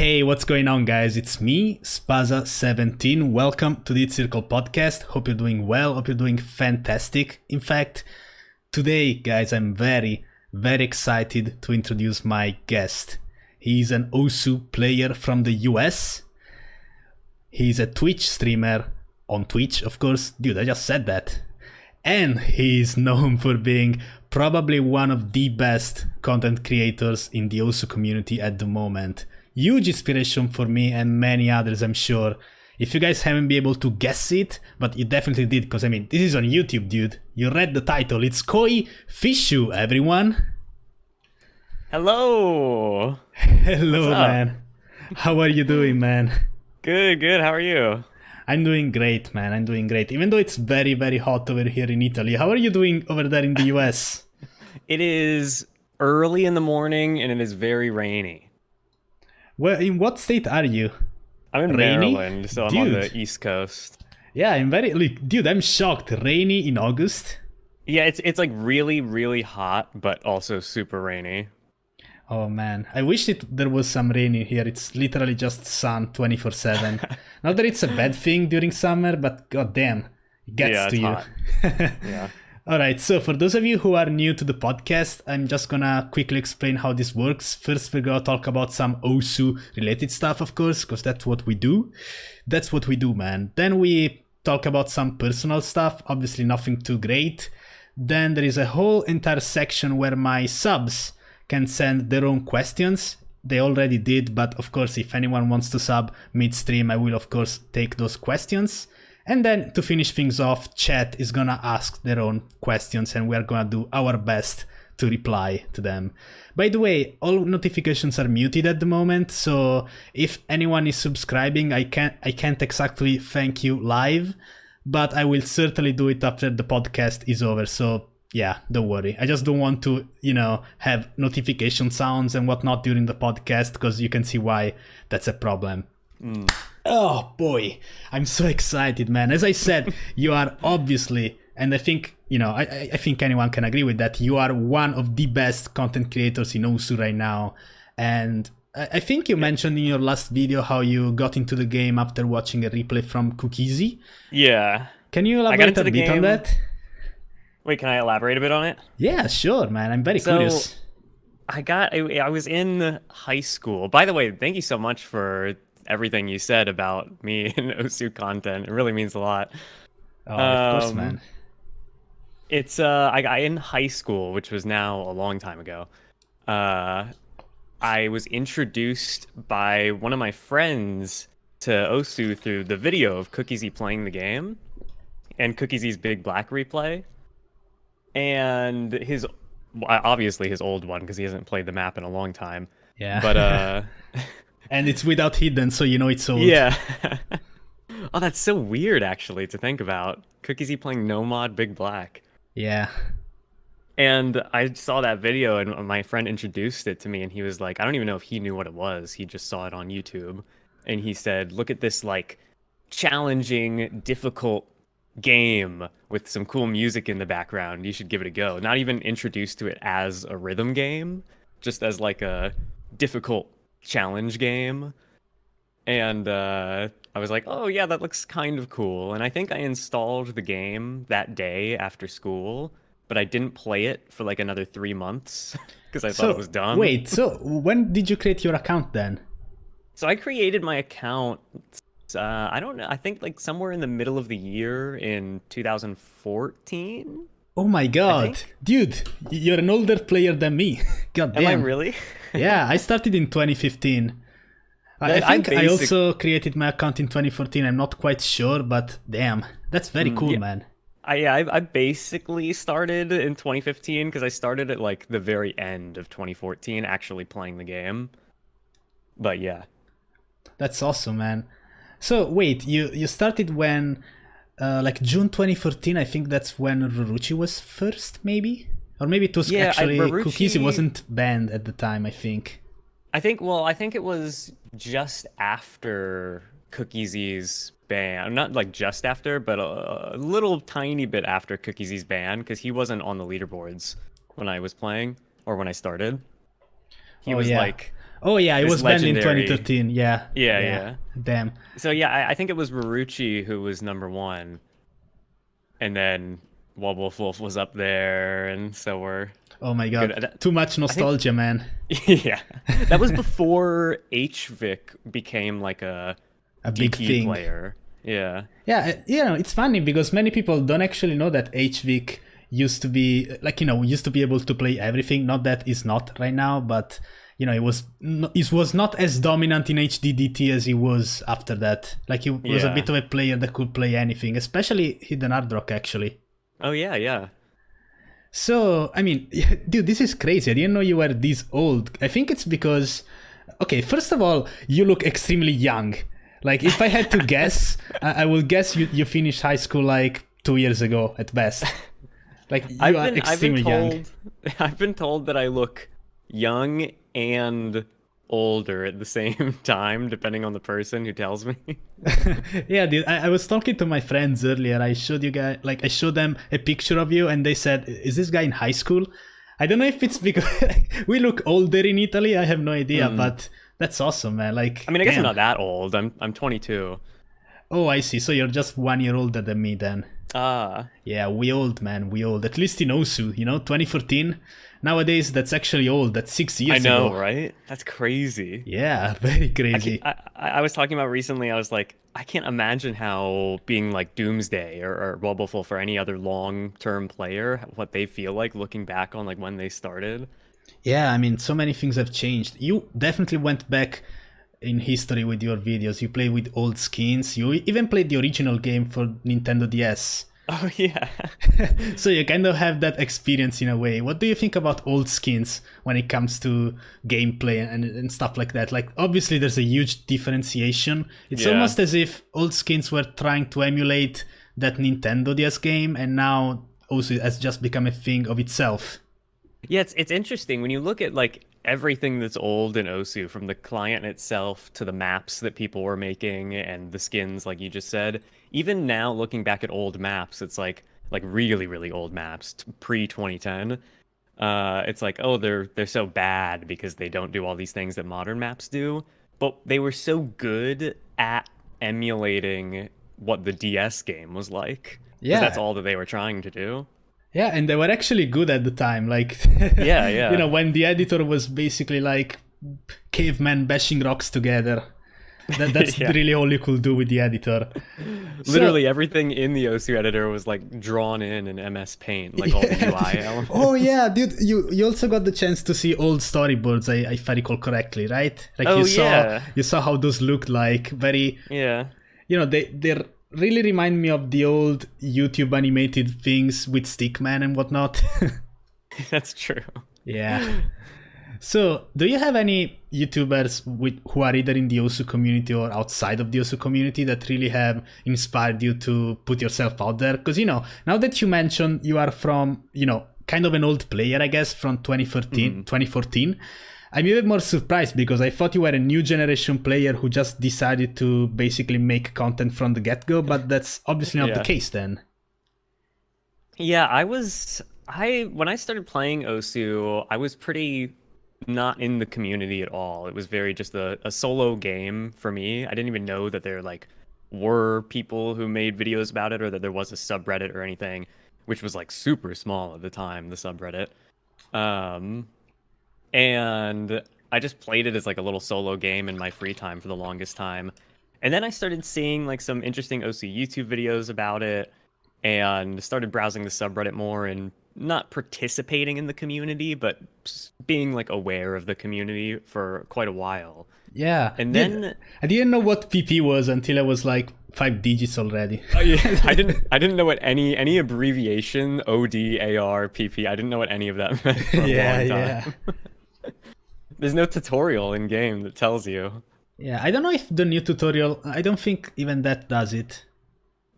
Hey, what's going on, guys? It's me, Spaza17. Welcome to the Hitcircle Podcast. Hope you're doing well. Hope you're doing fantastic. In fact, today, guys, I'm very excited to introduce my guest. He's an Osu player from the US. He's a Twitch streamer on Twitch, of course. Dude, I just said that. And he's known for being probably one of the best content creators in the Osu community at the moment. Huge inspiration for me and many others, I'm sure. If you guys haven't been able to guess it, but you definitely did, because I mean, this is on YouTube, dude. You read the title. It's KoiFishu, everyone. Hello. Hello, man. How are you doing, man? Good. How are you? I'm doing great, man. I'm doing great. Even though it's very hot over here in Italy. How are you doing over there in the US? It is early in the morning and it is very rainy. Well, in what state are you? I'm in Rainy? Maryland, so I'm Dude. on the East Coast. Yeah, dude, I'm shocked. Rainy in August? Yeah, it's like really hot, but also super rainy. Oh man, I wish there was some rain in here. It's literally just sun 24/7. Not that it's a bad thing during summer, but goddamn, it gets to it's you. hot. Yeah. Alright, so for those of you who are new to the podcast, I'm just gonna quickly explain how this works. First, we're gonna talk about some Osu related stuff, of course, because that's what we do. That's what we do, man. Then we talk about some personal stuff, obviously nothing too great. Then there is a whole entire section where my subs can send their own questions. They already did, but of course, if anyone wants to sub mid-stream, I will of course take those questions. And then to finish things off, chat is gonna ask their own questions and we're gonna do our best to reply to them. By the way, all notifications are muted at the moment, so if anyone is subscribing, I can't exactly thank you live, but I will certainly do it after the podcast is over, so yeah, don't worry. I just don't want to, have notification sounds and whatnot during the podcast, because you can see why that's a problem. Oh boy, I'm so excited, man. As I said, you are obviously, and I think, I think anyone can agree with that, you are one of the best content creators in Osu right now. And I think you mentioned in your last video how you got into the game after watching a replay from Cookiesy. Yeah. Can you elaborate a bit on that? Wait, can I elaborate a bit on it? Yeah, sure, man. I'm very curious. I was in high school. By the way, thank you so much for everything you said about me and Osu content. It really means a lot. Oh, of course, man. It's I in high school, which was now a long time ago. I was introduced by one of my friends to Osu through the video of Cookiesy playing the game and Cookiesy's Big Black replay. And obviously his old one, because he hasn't played the map in a long time. Yeah. But and it's without hidden, so you know it's old. Yeah. Oh, that's so weird, actually, to think about. Cookiesy playing no mod Big Black. Yeah. And I saw that video, and my friend introduced it to me, and he was like, I don't even know if he knew what it was. He just saw it on YouTube. And he said, look at this, like, challenging, difficult game with some cool music in the background. You should give it a go. Not even introduced to it as a rhythm game, just as, like, a difficult challenge game. And I was like, oh yeah, that looks kind of cool. And I think I installed the game that day after school, but I didn't play it for like another 3 months because I thought it was dumb. Wait, so when did you create your account then? So I created my account, I don't know, I think like somewhere in the middle of the year in 2014. Oh my god, dude, you're an older player than me. God damn. Am I really? Yeah, I started in 2015. I think I also created my account in 2014. I'm not quite sure, but damn, that's very cool, man. I basically started in 2015 because I started at like the very end of 2014 actually playing the game. But yeah. That's awesome, man. So wait, you started when like June 2014, I think that's when Ruruchi was first, maybe? Or maybe it was actually Cookiesy wasn't banned at the time, I think. I think it was just after Cookiesy's ban. Not like just after, but a little tiny bit after Cookiesy's ban, because he wasn't on the leaderboards when I was playing, or when I started. He was like Oh yeah, it This was banned in legendary. 2013. Yeah, Yeah, yeah. yeah. Damn. So yeah, I think it was Marucci who was number one, and then Wolf was up there, and so we're Oh my good. god, too much I think nostalgia, man. yeah, that was before HVic became like a A big DT thing. player. Yeah. Yeah, it's funny because many people don't actually know that HVic used to be like, used to be able to play everything. Not that it's not right now, but it was not as dominant in HDDT as he was after that. Like, he was a Yeah. bit of a player that could play anything, especially Hidden Hard Rock, actually. Oh yeah, yeah. So, I mean, dude, this is crazy. I didn't know you were this old. I think it's because, okay, first of all, you look extremely young. Like, if I had to guess, I will guess you finished high school like 2 years ago at best. Like, you are extremely young. I've been told that I look young and older at the same time, depending on the person who tells me. Yeah, dude, I was talking to my friends earlier. I showed them a picture of you, and they said, "Is this guy in high school?" I don't know if it's because we look older in Italy. I have no idea, but that's awesome, man. Like, I mean, I guess I'm damn. not that old. I'm 22. Oh, I see. So you're just 1 year older than me then. Ah, Yeah, we old, man. We old. At least in Osu, 2014. Nowadays, that's actually old. That's 6 years I know, ago. right? That's crazy. Yeah, very crazy. I was talking about recently, I was like, I can't imagine how being like Doomsday or Wobbleful for any other long-term player, what they feel like looking back on like when they started. Yeah, I mean, so many things have changed. You definitely went back in history with your videos. You play with old skins. You even played the original game for Nintendo DS. Oh yeah. So you kind of have that experience in a way. What do you think about old skins when it comes to gameplay and stuff like that? Like, obviously there's a huge differentiation. It's Yeah. almost as if old skins were trying to emulate that Nintendo DS game, and now also it has just become a thing of itself. Yeah, it's interesting when you look at like everything that's old in Osu, from the client itself to the maps that people were making and the skins, like you just said. Even now, looking back at old maps, it's like really really old maps pre 2010. It's like, oh, they're so bad because they don't do all these things that modern maps do, but they were so good at emulating what the DS game was like. 'Cause Yeah. that's all that they were trying to do. Yeah, and they were actually good at the time. Like, Yeah, yeah. when the editor was basically like cavemen bashing rocks together. That's Yeah. really all you could do with the editor. Literally everything in the OSU editor was like drawn in MS Paint, like all the UI elements. Oh yeah, dude, you also got the chance to see old storyboards, if I recall correctly, right? Like, Oh, you yeah. saw how those looked like. Very, Yeah. they really remind me of the old YouTube animated things with Stickman and whatnot. That's true. Yeah. So, do you have any YouTubers who are either in the Osu community or outside of the Osu community that really have inspired you to put yourself out there? Because, now that you mentioned you are from, kind of an old player, I guess, from 2014, I'm even more surprised because I thought you were a new generation player who just decided to basically make content from the get-go, but that's obviously not the Yeah. case then. Yeah, when I started playing Osu, I was pretty not in the community at all. It was very just a solo game for me. I didn't even know that there like were people who made videos about it or that there was a subreddit or anything, which was like super small at the time, the subreddit. And I just played it as like a little solo game in my free time for the longest time. And then I started seeing like some interesting OC YouTube videos about it and started browsing the subreddit more and not participating in the community, but being like aware of the community for quite a while. Yeah. And Dude, then I didn't know what PP was until I was like 5 digits already. yeah, I didn't know what any abbreviation, OD, AR, PP, I didn't know what any of that meant for a long time. There's no tutorial in game that tells you. Yeah, I don't know if the new tutorial, I don't think even that does it.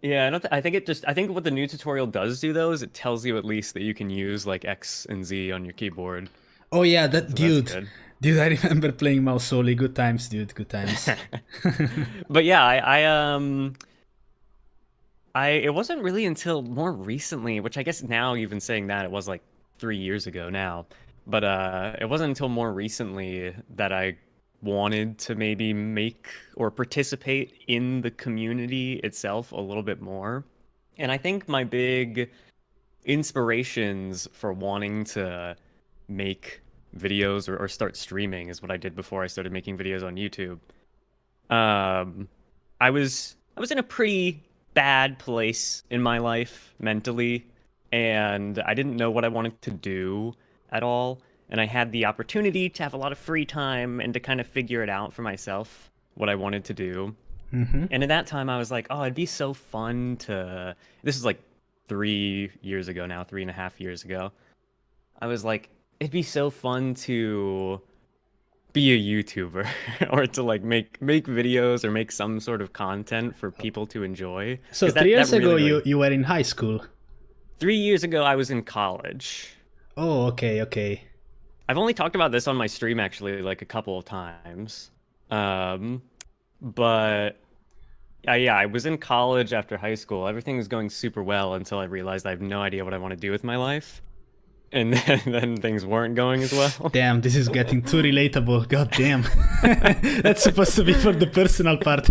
Yeah, I think I think what the new tutorial does do though is it tells you at least that you can use like X and Z on your keyboard. Oh yeah, So that's good. dude, I remember playing mouse only. Good times, dude, good times. But yeah, it wasn't really until more recently, which I guess now even saying that it was like 3 years ago now, but it wasn't until more recently that I wanted to maybe make or participate in the community itself a little bit more. And I think my big inspirations for wanting to make videos or start streaming is what I did before I started making videos on YouTube. I was in a pretty bad place in my life mentally, and I didn't know what I wanted to do at all. And I had the opportunity to have a lot of free time and to kind of figure it out for myself what I wanted to do. Mm-hmm. And at that time, I was like, oh, it'd be so fun to. This is like 3 years ago now, 3.5 years ago. I was like, it'd be so fun to be a YouTuber or to like make videos or make some sort of content for people to enjoy. So 'Cause 3 years that ago, really, you were in high school. 3 years ago, I was in college. Oh, okay, okay. I've only talked about this on my stream actually like a couple of times. But yeah, I was in college after high school. Everything was going super well until I realized I have no idea what I want to do with my life. And then things weren't going as well. Damn, this is getting too relatable. God damn. That's supposed to be for the personal part.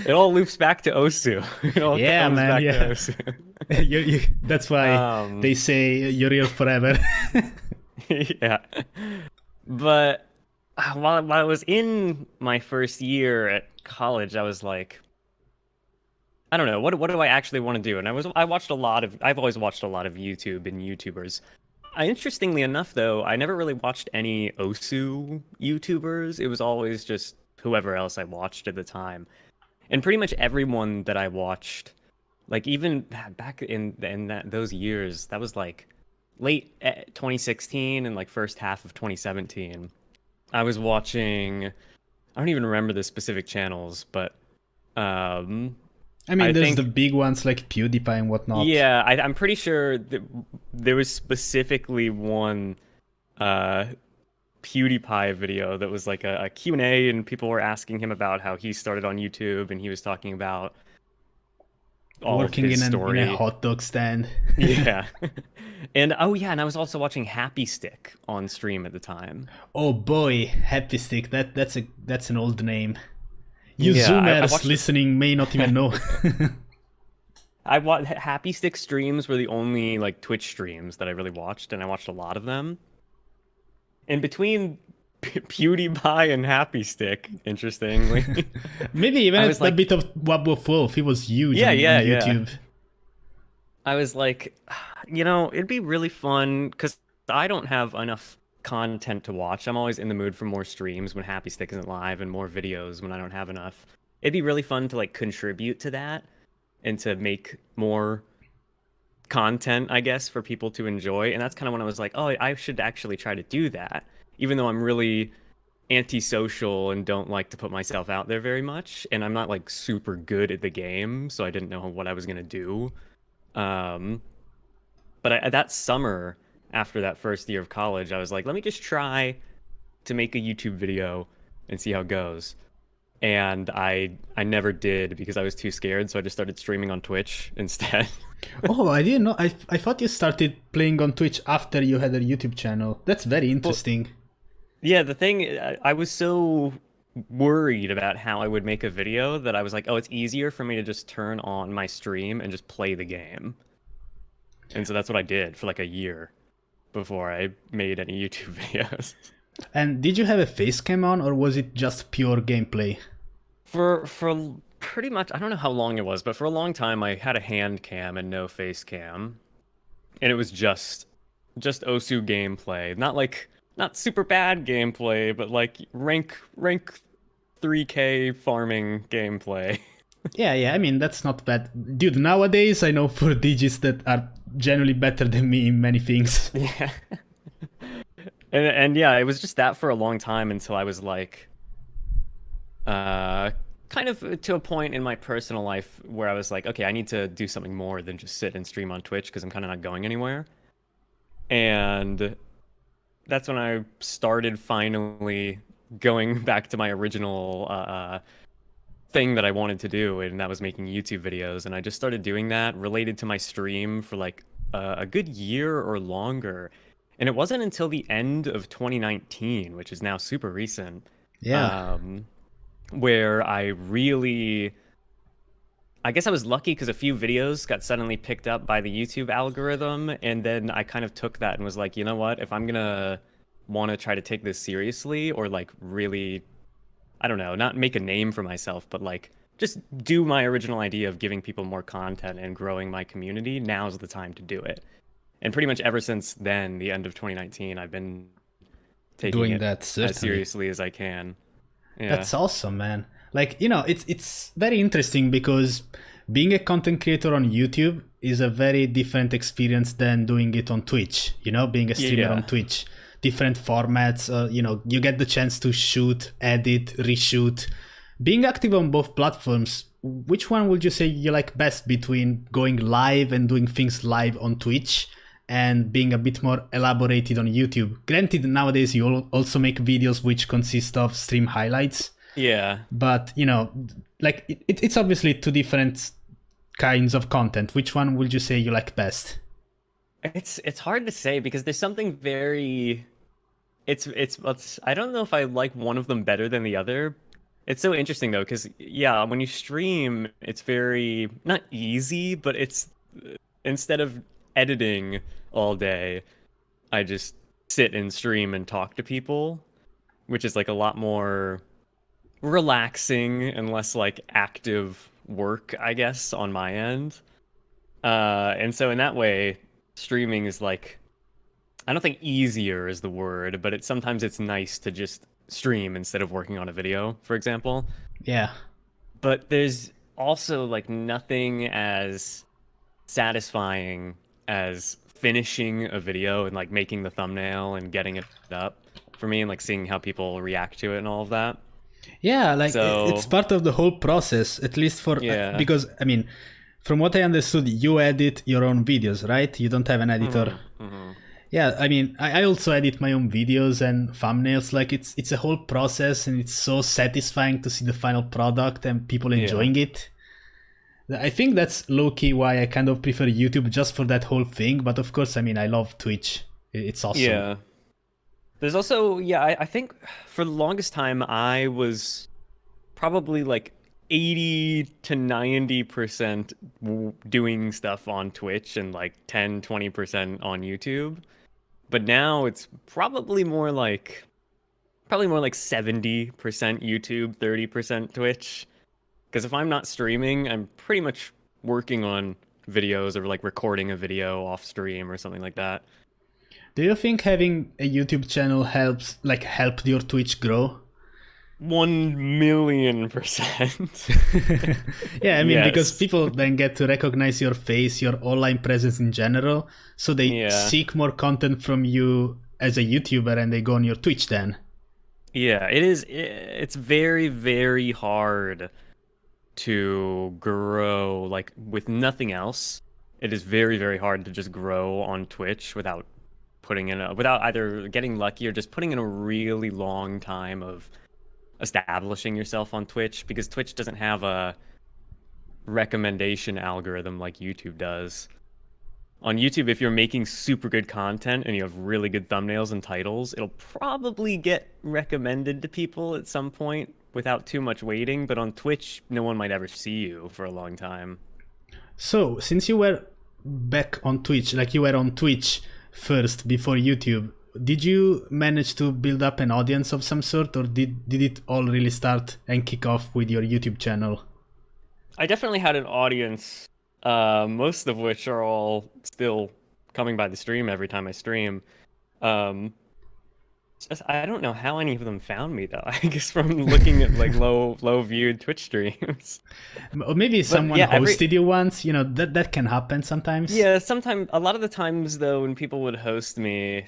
It all loops back to Osu. It all Yeah, comes man, back yeah. to Osu. That's why they say you're here forever. Yeah. But while I was in my first year at college, I was like, I don't know, what do I actually want to do? And I've always watched a lot of YouTube and YouTubers. Interestingly enough, though, I never really watched any Osu YouTubers. It was always just whoever else I watched at the time. And pretty much everyone that I watched, like even back in those years, that was like late 2016 and like first half of 2017. I was watching, I don't even remember the specific channels, but I mean, there's think, the big ones like PewDiePie and whatnot. Yeah, I'm pretty sure that there was specifically one PewDiePie video that was like a Q&A, and people were asking him about how he started on YouTube, and he was talking about all working of his in story. a hot dog stand. Yeah. And oh yeah, and I was also watching Happy Stick on stream at the time. Oh boy, Happy Stick. That's an old name. You Yeah, Zoomers listening may not even know. I watched Happy Stick streams were the only like Twitch streams that I really watched, and I watched a lot of them. And between PewDiePie and Happy Stick, interestingly, maybe even a like, bit of Wabwoof Wolf. He was huge yeah, on YouTube. Yeah. I was like, it'd be really fun because I don't have enough content to watch. I'm always in the mood for more streams when Happy Stick isn't live and more videos when I don't have enough. It'd be really fun to like contribute to that and to make more content, I guess, for people to enjoy. And that's kind of when I was like, oh, I should actually try to do that, even though I'm really antisocial and don't like to put myself out there very much, and I'm not like super good at the game, so I didn't know what I was gonna do. But that summer after that first year of college, I was like, let me just try to make a YouTube video and see how it goes. And I never did because I was too scared, so I just started streaming on Twitch instead. Oh, I didn't know. I thought you started playing on Twitch after you had a YouTube channel. That's very interesting. Yeah, the thing, I was so worried about how I would make a video that I was like, oh, it's easier for me to just turn on my stream and just play the game. And so that's what I did for like a year before I made any YouTube videos. And did you have a face cam on, or was it just pure gameplay? For pretty much, I don't know how long it was, but for a long time I had a hand cam and no face cam. And it was just Osu gameplay. Not super bad gameplay, but like rank 3K farming gameplay. Yeah, I mean, that's not bad. Dude, nowadays I know 4 digits that are generally better than me in many things. Yeah. And yeah, it was just that for a long time until I was like, kind of to a point in my personal life where I was like, okay, I need to do something more than just sit and stream on Twitch because I'm kind of not going anywhere. And that's when I started finally going back to my original thing that I wanted to do, and that was making YouTube videos. And I just started doing that related to my stream for like a good year or longer. And it wasn't until the end of 2019, which is now super recent, Yeah. um, where I guess I was lucky because a few videos got suddenly picked up by the YouTube algorithm, and then I kind of took that and was like, you know what? If I'm gonna want to try to take this seriously or like really, I don't know, not make a name for myself, but like just do my original idea of giving people more content and growing my community, now's the time to do it. And pretty much ever since then, the end of 2019, I've been taking Doing it that, as certainly. seriously as I can. Yeah. That's awesome, man. Like, it's very interesting because being a content creator on YouTube is a very different experience than doing it on Twitch, being a streamer on Yeah. Twitch. Different formats, you get the chance to shoot, edit, reshoot. Being active on both platforms, which one would you say you like best between going live and doing things live on Twitch and being a bit more elaborated on YouTube? Granted, nowadays you also make videos which consist of stream highlights, Yeah. but like it's obviously two different kinds of content. Which one would you say you like best? It's hard to say because there's something very it's I don't know if I like one of them better than the other. It's so interesting though, because yeah, when you stream, it's very not easy, but it's instead of editing all day, I just sit and stream and talk to people, which is like a lot more relaxing and less like active work, I guess, on my end. And so in that way, streaming is like I don't think easier is the word, but sometimes it's nice to just stream instead of working on a video, for example. Yeah. But there's also like nothing as satisfying as finishing a video and like making the thumbnail and getting it up for me and like seeing how people react to it and all of that. Yeah, like it's So, part of the whole process, at least for yeah. because I mean, from what I understood, you edit your own videos, right? You don't have an editor. Hmm. Yeah, I mean, I also edit my own videos and thumbnails. Like it's a whole process, and it's so satisfying to see the final product and people Yeah. enjoying it. I think that's low key why I kind of prefer YouTube just for that whole thing. But of course, I mean, I love Twitch. It's awesome. Yeah. There's also, yeah, I think for the longest time I was probably like 80 to 90% doing stuff on Twitch and like 10-20% on YouTube. But now it's probably more like 70% YouTube, 30% Twitch. Because if I'm not streaming, I'm pretty much working on videos or like recording a video off stream or something like that. Do you think having a YouTube channel helped your Twitch grow? 1,000,000%. Yeah, I mean, because Yes. people then get to recognize your face, your online presence in general, so they Yeah. seek more content from you as a YouTuber and they go on your Twitch then. Yeah, it is. It's very, very hard to grow like with nothing else. It is very, very hard to just grow on Twitch without either getting lucky or just putting in a really long time of establishing yourself on Twitch because Twitch doesn't have a recommendation algorithm like YouTube does. On YouTube, if you're making super good content and you have really good thumbnails and titles, it'll probably get recommended to people at some point without too much waiting. But on Twitch, no one might ever see you for a long time. So, since you were back on Twitch, like you were on Twitch first before YouTube, did you manage to build up an audience of some sort, or did it all really start and kick off with your YouTube channel? I definitely had an audience, most of which are all still coming by the stream every time I stream. Um, I don't know how any of them found me though. I guess from looking at like low viewed Twitch streams. Or maybe But someone yeah, hosted you once, that can happen sometimes. sometimes a lot of the times though when people would host me,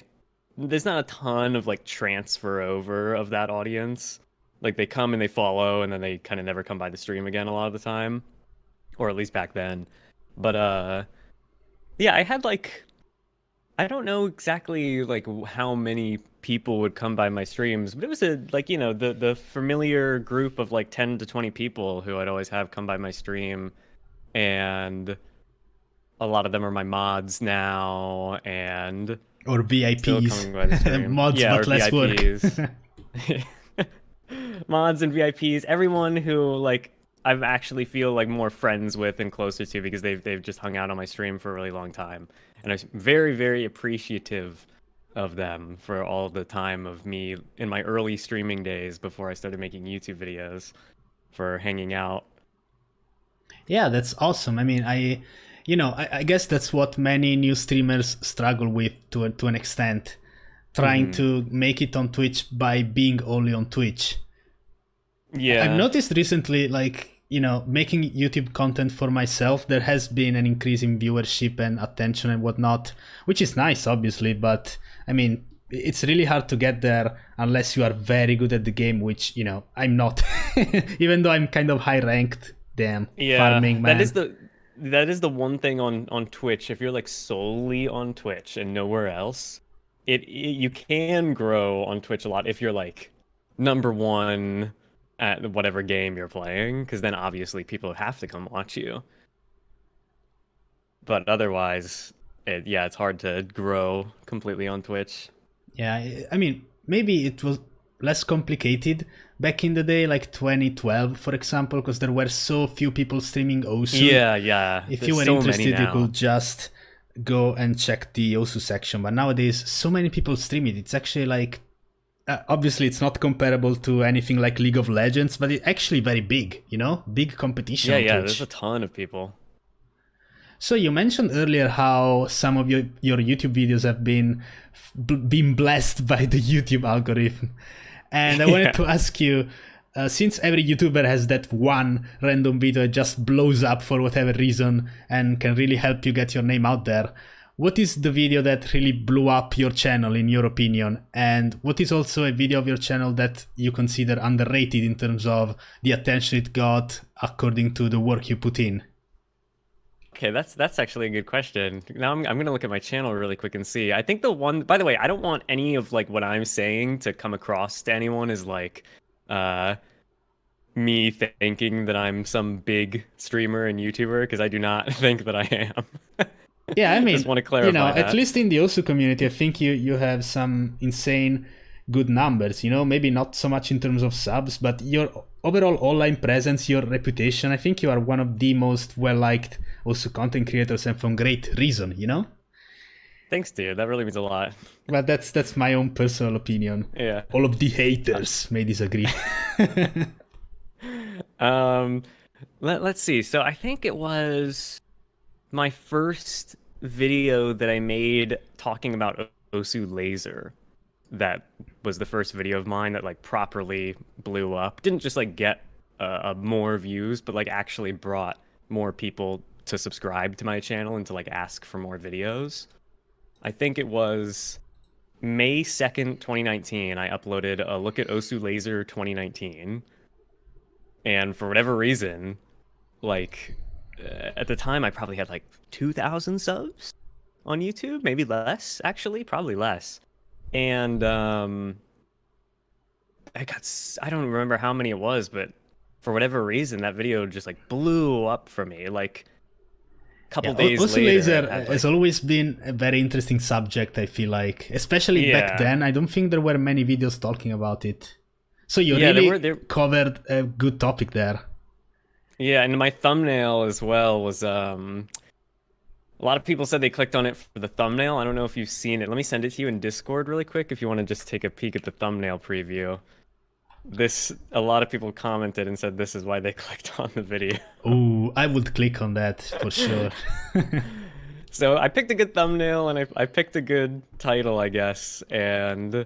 there's not a ton of like transfer over of that audience. Like they come and they follow and then they kind of never come by the stream again a lot of the time, or at least back then. But yeah, I had like I don't know exactly like how many people would come by my streams, but it was a like the familiar group of like 10 to 20 people who I'd always have come by my stream, and a lot of them are my mods now, and Or Still VIPs. coming by the stream. Mods, Yeah, or but less work. VIPs. Mods and VIPs, everyone who like I've actually feel like more friends with and closer to because they've just hung out on my stream for a really long time. And I'm very, very appreciative of them for all the time of me in my early streaming days before I started making YouTube videos, for hanging out. Yeah, that's awesome. I mean, I guess that's what many new streamers struggle with to an extent, trying to make it on Twitch by being only on Twitch. Yeah. I've noticed recently, like, making YouTube content for myself, there has been an increase in viewership and attention and whatnot, which is nice, obviously, but I mean, it's really hard to get there unless you are very good at the game, which, I'm not, even though I'm kind of high ranked. Damn, farming, man. That is the one thing on Twitch. If you're like solely on Twitch and nowhere else, you can grow on Twitch a lot if you're like #1 at whatever game you're playing, because then obviously people have to come watch you. But otherwise, it's hard to grow completely on Twitch. Yeah, I mean, maybe it was less complicated back in the day, like 2012, for example, because there were so few people streaming Osu. Yeah. If you were interested, you could just go and check the Osu section. But nowadays, so many people stream it. It's actually like, obviously, it's not comparable to anything like League of Legends, but it's actually very big, big competition. Yeah, there's a ton of people. So you mentioned earlier how some of your YouTube videos have been blessed by the YouTube algorithm. And I wanted to ask you, since every YouTuber has that one random video that just blows up for whatever reason and can really help you get your name out there, what is the video that really blew up your channel in your opinion? And what is also a video of your channel that you consider underrated in terms of the attention it got according to the work you put in? Okay, that's actually a good question. Now I'm gonna look at my channel really quick and see. I think the one, by the way, I don't want any of like what I'm saying to come across to anyone as like me thinking that I'm some big streamer and YouTuber, because I do not think that I am. Yeah, I mean, just want to clarify that. At least in the Osu community, I think you have some insane good numbers, maybe not so much in terms of subs, but your overall online presence, your reputation, I think you are one of the most well-liked Osu content creators, and for great reason, Thanks, dude. That really means a lot. But that's my own personal opinion. Yeah. All of the haters may disagree. Let's see. So I think it was my first video that I made talking about Osu Laser. That was the first video of mine that like properly blew up. Didn't just like get more views, but like actually brought more people to subscribe to my channel and to like ask for more videos. I think it was May 2nd, 2019. I uploaded a look at Osu Laser 2019. And for whatever reason, like at the time I probably had like 2,000 subs on YouTube, maybe less, actually, probably less. And I don't remember how many it was, but for whatever reason, that video just like blew up for me. Like a couple days Osu later. Laser has always been a very interesting subject, I feel like. Especially back then. I don't think there were many videos talking about it. So you really covered a good topic there. Yeah, and my thumbnail as well was a lot of people said they clicked on it for the thumbnail. I don't know if you've seen it. Let me send it to you in Discord really quick if you want to just take a peek at the thumbnail preview. A lot of people commented and said this is why they clicked on the video. Ooh, I would click on that for sure. So I picked a good thumbnail and I picked a good title, I guess, and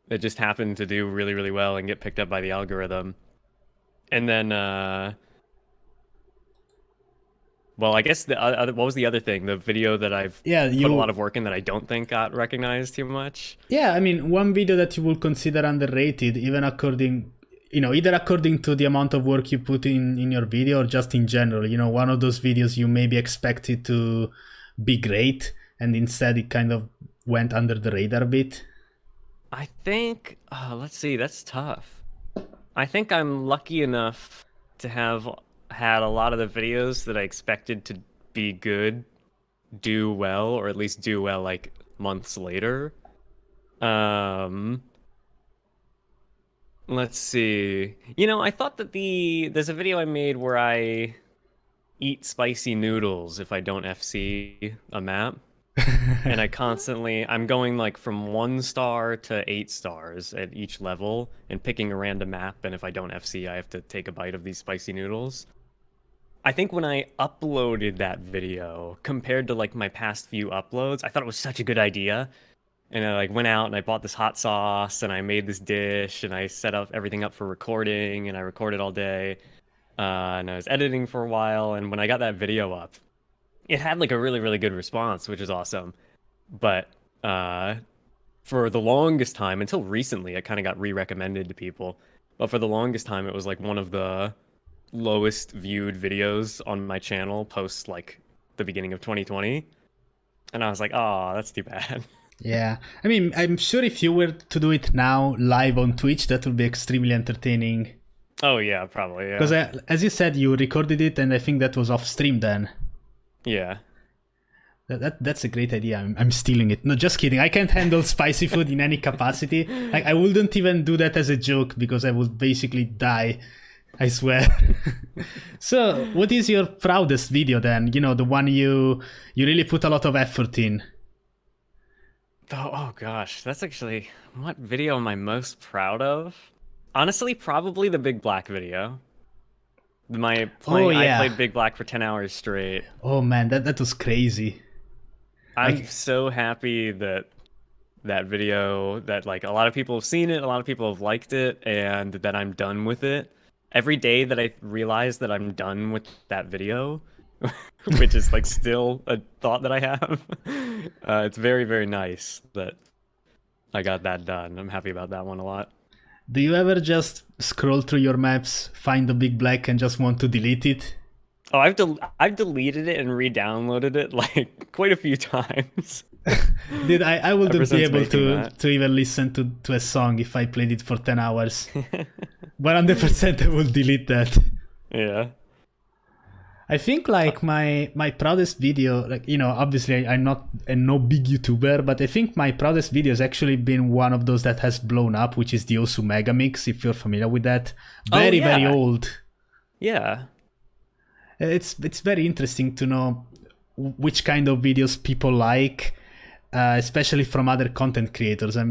it just happened to do really, really well and get picked up by the algorithm. And then well, I guess what was the other thing? The video that I've put a lot of work in that I don't think got recognized too much. Yeah, I mean, one video that you will consider underrated, even according, either according to the amount of work you put in your video or just in general. One of those videos you maybe expected to be great, and instead it kind of went under the radar a bit. I think, let's see, that's tough. I think I'm lucky enough to have had a lot of the videos that I expected to be good do well, or at least do well like months later. Um, let's see. I thought that there's a video I made where I eat spicy noodles if I don't FC a map. And I'm going like from 1 star to 8 stars at each level and picking a random map. And if I don't FC, I have to take a bite of these spicy noodles. I think when I uploaded that video compared to like my past few uploads, I thought it was such a good idea. And I like went out and I bought this hot sauce and I made this dish and I set up everything up for recording and I recorded all day. And I was editing for a while. And when I got that video up, it had like a really, really good response, which is awesome. But for the longest time, until recently, it kind of got re-recommended to people. But for the longest time, it was like one of the lowest viewed videos on my channel post like the beginning of 2020. And I was like, oh, that's too bad. Yeah, I mean, I'm sure if you were to do it now live on Twitch, that would be extremely entertaining. Oh yeah, probably, yeah. Because as you said, you recorded it, and I think that was off stream then. Yeah. That's a great idea. I'm stealing it. No, just kidding. I can't handle spicy food in any capacity. Like, I wouldn't even do that as a joke because I would basically die. I swear. So, what is your proudest video then? The one you really put a lot of effort in. Oh gosh, that's actually, what video am I most proud of? Honestly, probably the Big Black video. I played Big Black for 10 hours straight. Oh man, that was crazy. I'm so happy that video, that like a lot of people have seen it, a lot of people have liked it, and that I'm done with it. Every day that I realize that I'm done with that video, which is like still a thought that I have, it's very, very nice that I got that done. I'm happy about that one a lot. Do you ever just scroll through your maps, find the Big Black, and just want to delete it? Oh, I've deleted it and re-downloaded it like quite a few times. Dude, I wouldn't be able to even listen to a song if I played it for 10 hours. 100% I will delete that. Yeah. I think like my proudest video, like, obviously I'm not no big YouTuber, but I think my proudest video has actually been one of those that has blown up, which is the Osu megamix, if you're familiar with that. Very, very old. Yeah. It's very interesting to know which kind of videos people like, especially from other content creators. I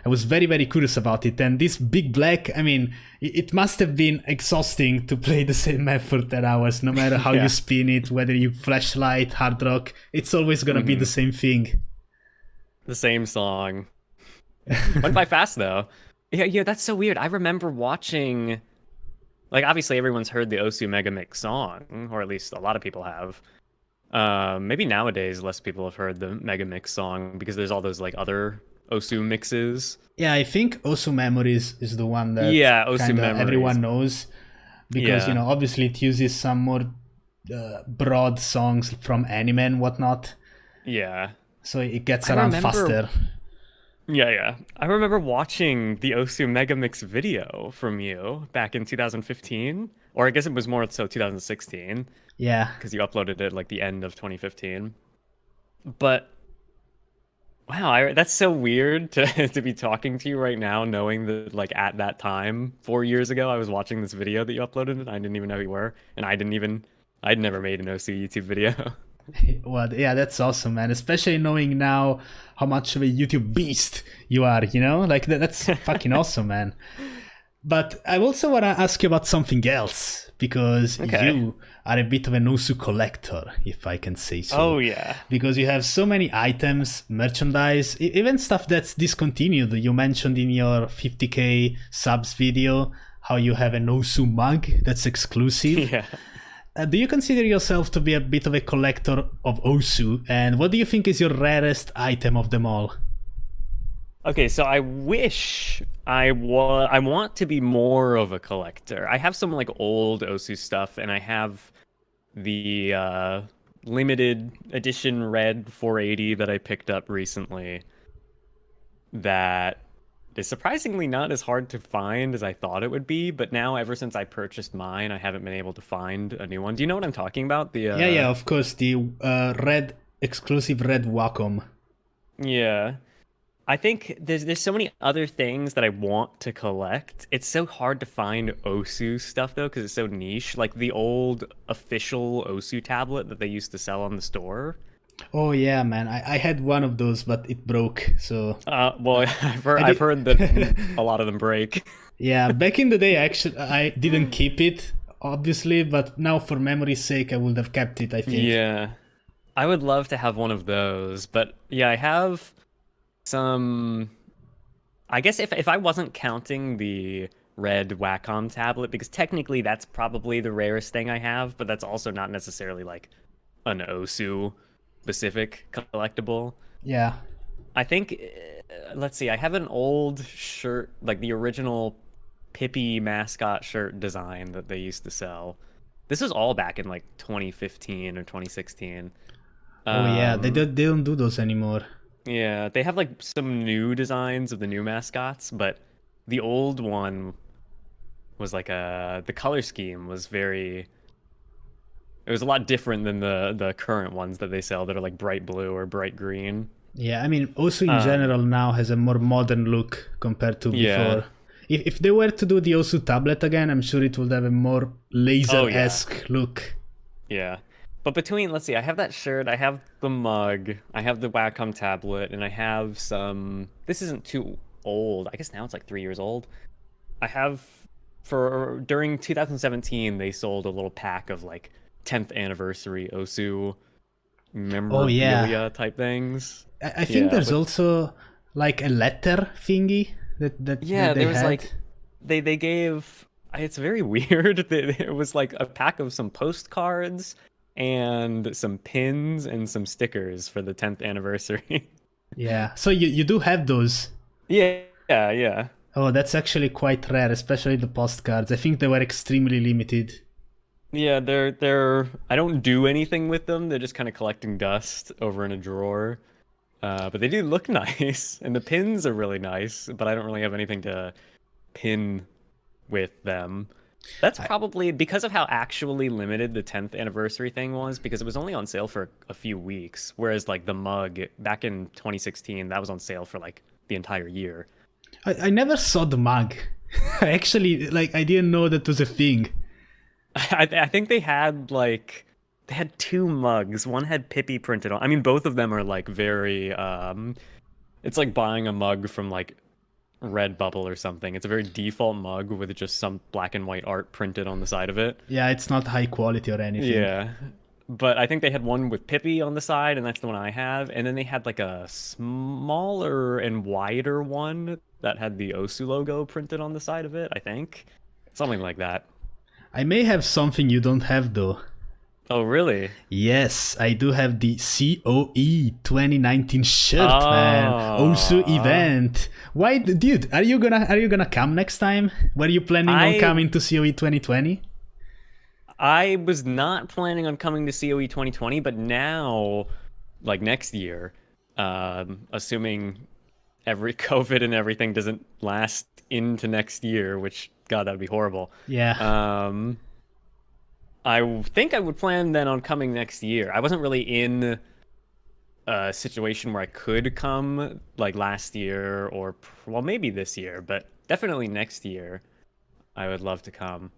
was very, very curious about it. And this Big Black, I mean, it must have been exhausting to play the same map for 10 hours, no matter how you spin it, whether you flashlight, hard rock, it's always going to be the same thing. The same song. Went by fast though. Yeah, that's so weird. I remember watching, like, obviously everyone's heard the Osu Megamix song, or at least a lot of people have. Maybe nowadays less people have heard the Megamix song because there's all those like other Osu mixes. Yeah, I think Osu Memories is the one that everyone knows because obviously it uses some more broad songs from anime and whatnot. Yeah. So it gets around faster. Yeah. I remember watching the Osu Megamix video from you back in 2015, or I guess it was more so 2016. Yeah. Because you uploaded it like the end of 2015. But wow, that's so weird to be talking to you right now, knowing that like at that time, 4 years ago, I was watching this video that you uploaded and I didn't even know who you were. And I'd never made an Osu YouTube video. Well, yeah, that's awesome, man. Especially knowing now how much of a YouTube beast you are, like that's fucking awesome, man. But I also want to ask you about something else because you are a bit of an Osu collector, if I can say so. Oh, yeah. Because you have so many items, merchandise, even stuff that's discontinued. You mentioned in your 50k subs video how you have an Osu mug that's exclusive. Yeah. Do you consider yourself to be a bit of a collector of Osu? And what do you think is your rarest item of them all? Okay, so I wish I want to be more of a collector. I have some like old Osu stuff, and I have the limited edition red 480 that I picked up recently that is surprisingly not as hard to find as I thought it would be, but now ever since I purchased mine, I haven't been able to find a new one. Do you know what I'm talking about? Yeah, of course, the exclusive red Wacom. Yeah. I think there's so many other things that I want to collect. It's so hard to find Osu stuff though, because it's so niche. Like the old official Osu tablet that they used to sell on the store. Oh yeah, man. I had one of those, but it broke. So Well, I I've did. heard that a lot of them break. Yeah, back in the day, actually, I didn't keep it, obviously, but now for memory's sake, I would have kept it, I think. Yeah. I would love to have one of those, but yeah, I have some. I guess if I wasn't counting the red Wacom tablet, because technically that's probably the rarest thing I have, but that's also not necessarily like an Osu specific collectible. Yeah. I think, let's see, I have an old shirt, like the original Pippi mascot shirt design that they used to sell. This was all back in like 2015 or 2016. Oh yeah, Um, they don't do those anymore. yeah, they have like some new designs of the new mascots, but the old one was like the color scheme was very, it was a lot different than the current ones that they sell that are like bright blue or bright green. Yeah, I mean, also in Um, general now has a more modern look compared to yeah. before. If they were to do the Osu tablet again, I'm sure it would have a more Oh yeah. laser-esque look. Yeah. But between, let's see, I have that shirt, I have the mug, I have the Wacom tablet, and I have some. This isn't too old. I guess now it's like 3 years old. I have, for during 2017, they sold a little pack of like 10th anniversary Osu Oh yeah, memorabilia type things. I think Yeah, there's but also like a letter thingy that yeah, they there was had. like they gave it's very weird. It was like a pack of some postcards and some pins and some stickers for the 10th anniversary. Yeah, so you do have those. Yeah, yeah, yeah. Oh, that's actually quite rare, especially the postcards. I think they were extremely limited. Yeah, they're I don't do anything with them. They're just kind of collecting dust over in a drawer. But they do look nice, and the pins are really nice, but I don't really have anything to pin with them. That's I, probably because of how actually limited the 10th anniversary thing was, because it was only on sale for a few weeks, whereas like the mug back in 2016, that was on sale for like the entire year. I never saw the mug. I actually like I didn't know that was a thing. I think they had two mugs. One had Pippi printed on. I mean, both of them are like very it's like buying a mug from like Redbubble or something. It's a very default mug with just some black and white art printed on the side of it. Yeah, it's not high quality or anything. Yeah. But I think they had one with Pippi on the side, and that's the one I have. And then they had like a smaller and wider one that had the Osu logo printed on the side of it, I think. Something like that. I may have something you don't have though. Oh, really? Yes, I do have the COE 2019 shirt, man. Osu Oh, event. Why, dude? Are you gonna come next time? Were you planning on I coming to COE 2020? I was not planning on coming to COE 2020, but now, like next year, assuming every COVID and everything doesn't last into next year, which God, that would be horrible. Yeah. Um, I think I would plan then on coming next year. I wasn't really in a situation where I could come like last year or well, maybe this year, but definitely next year. I would love to come.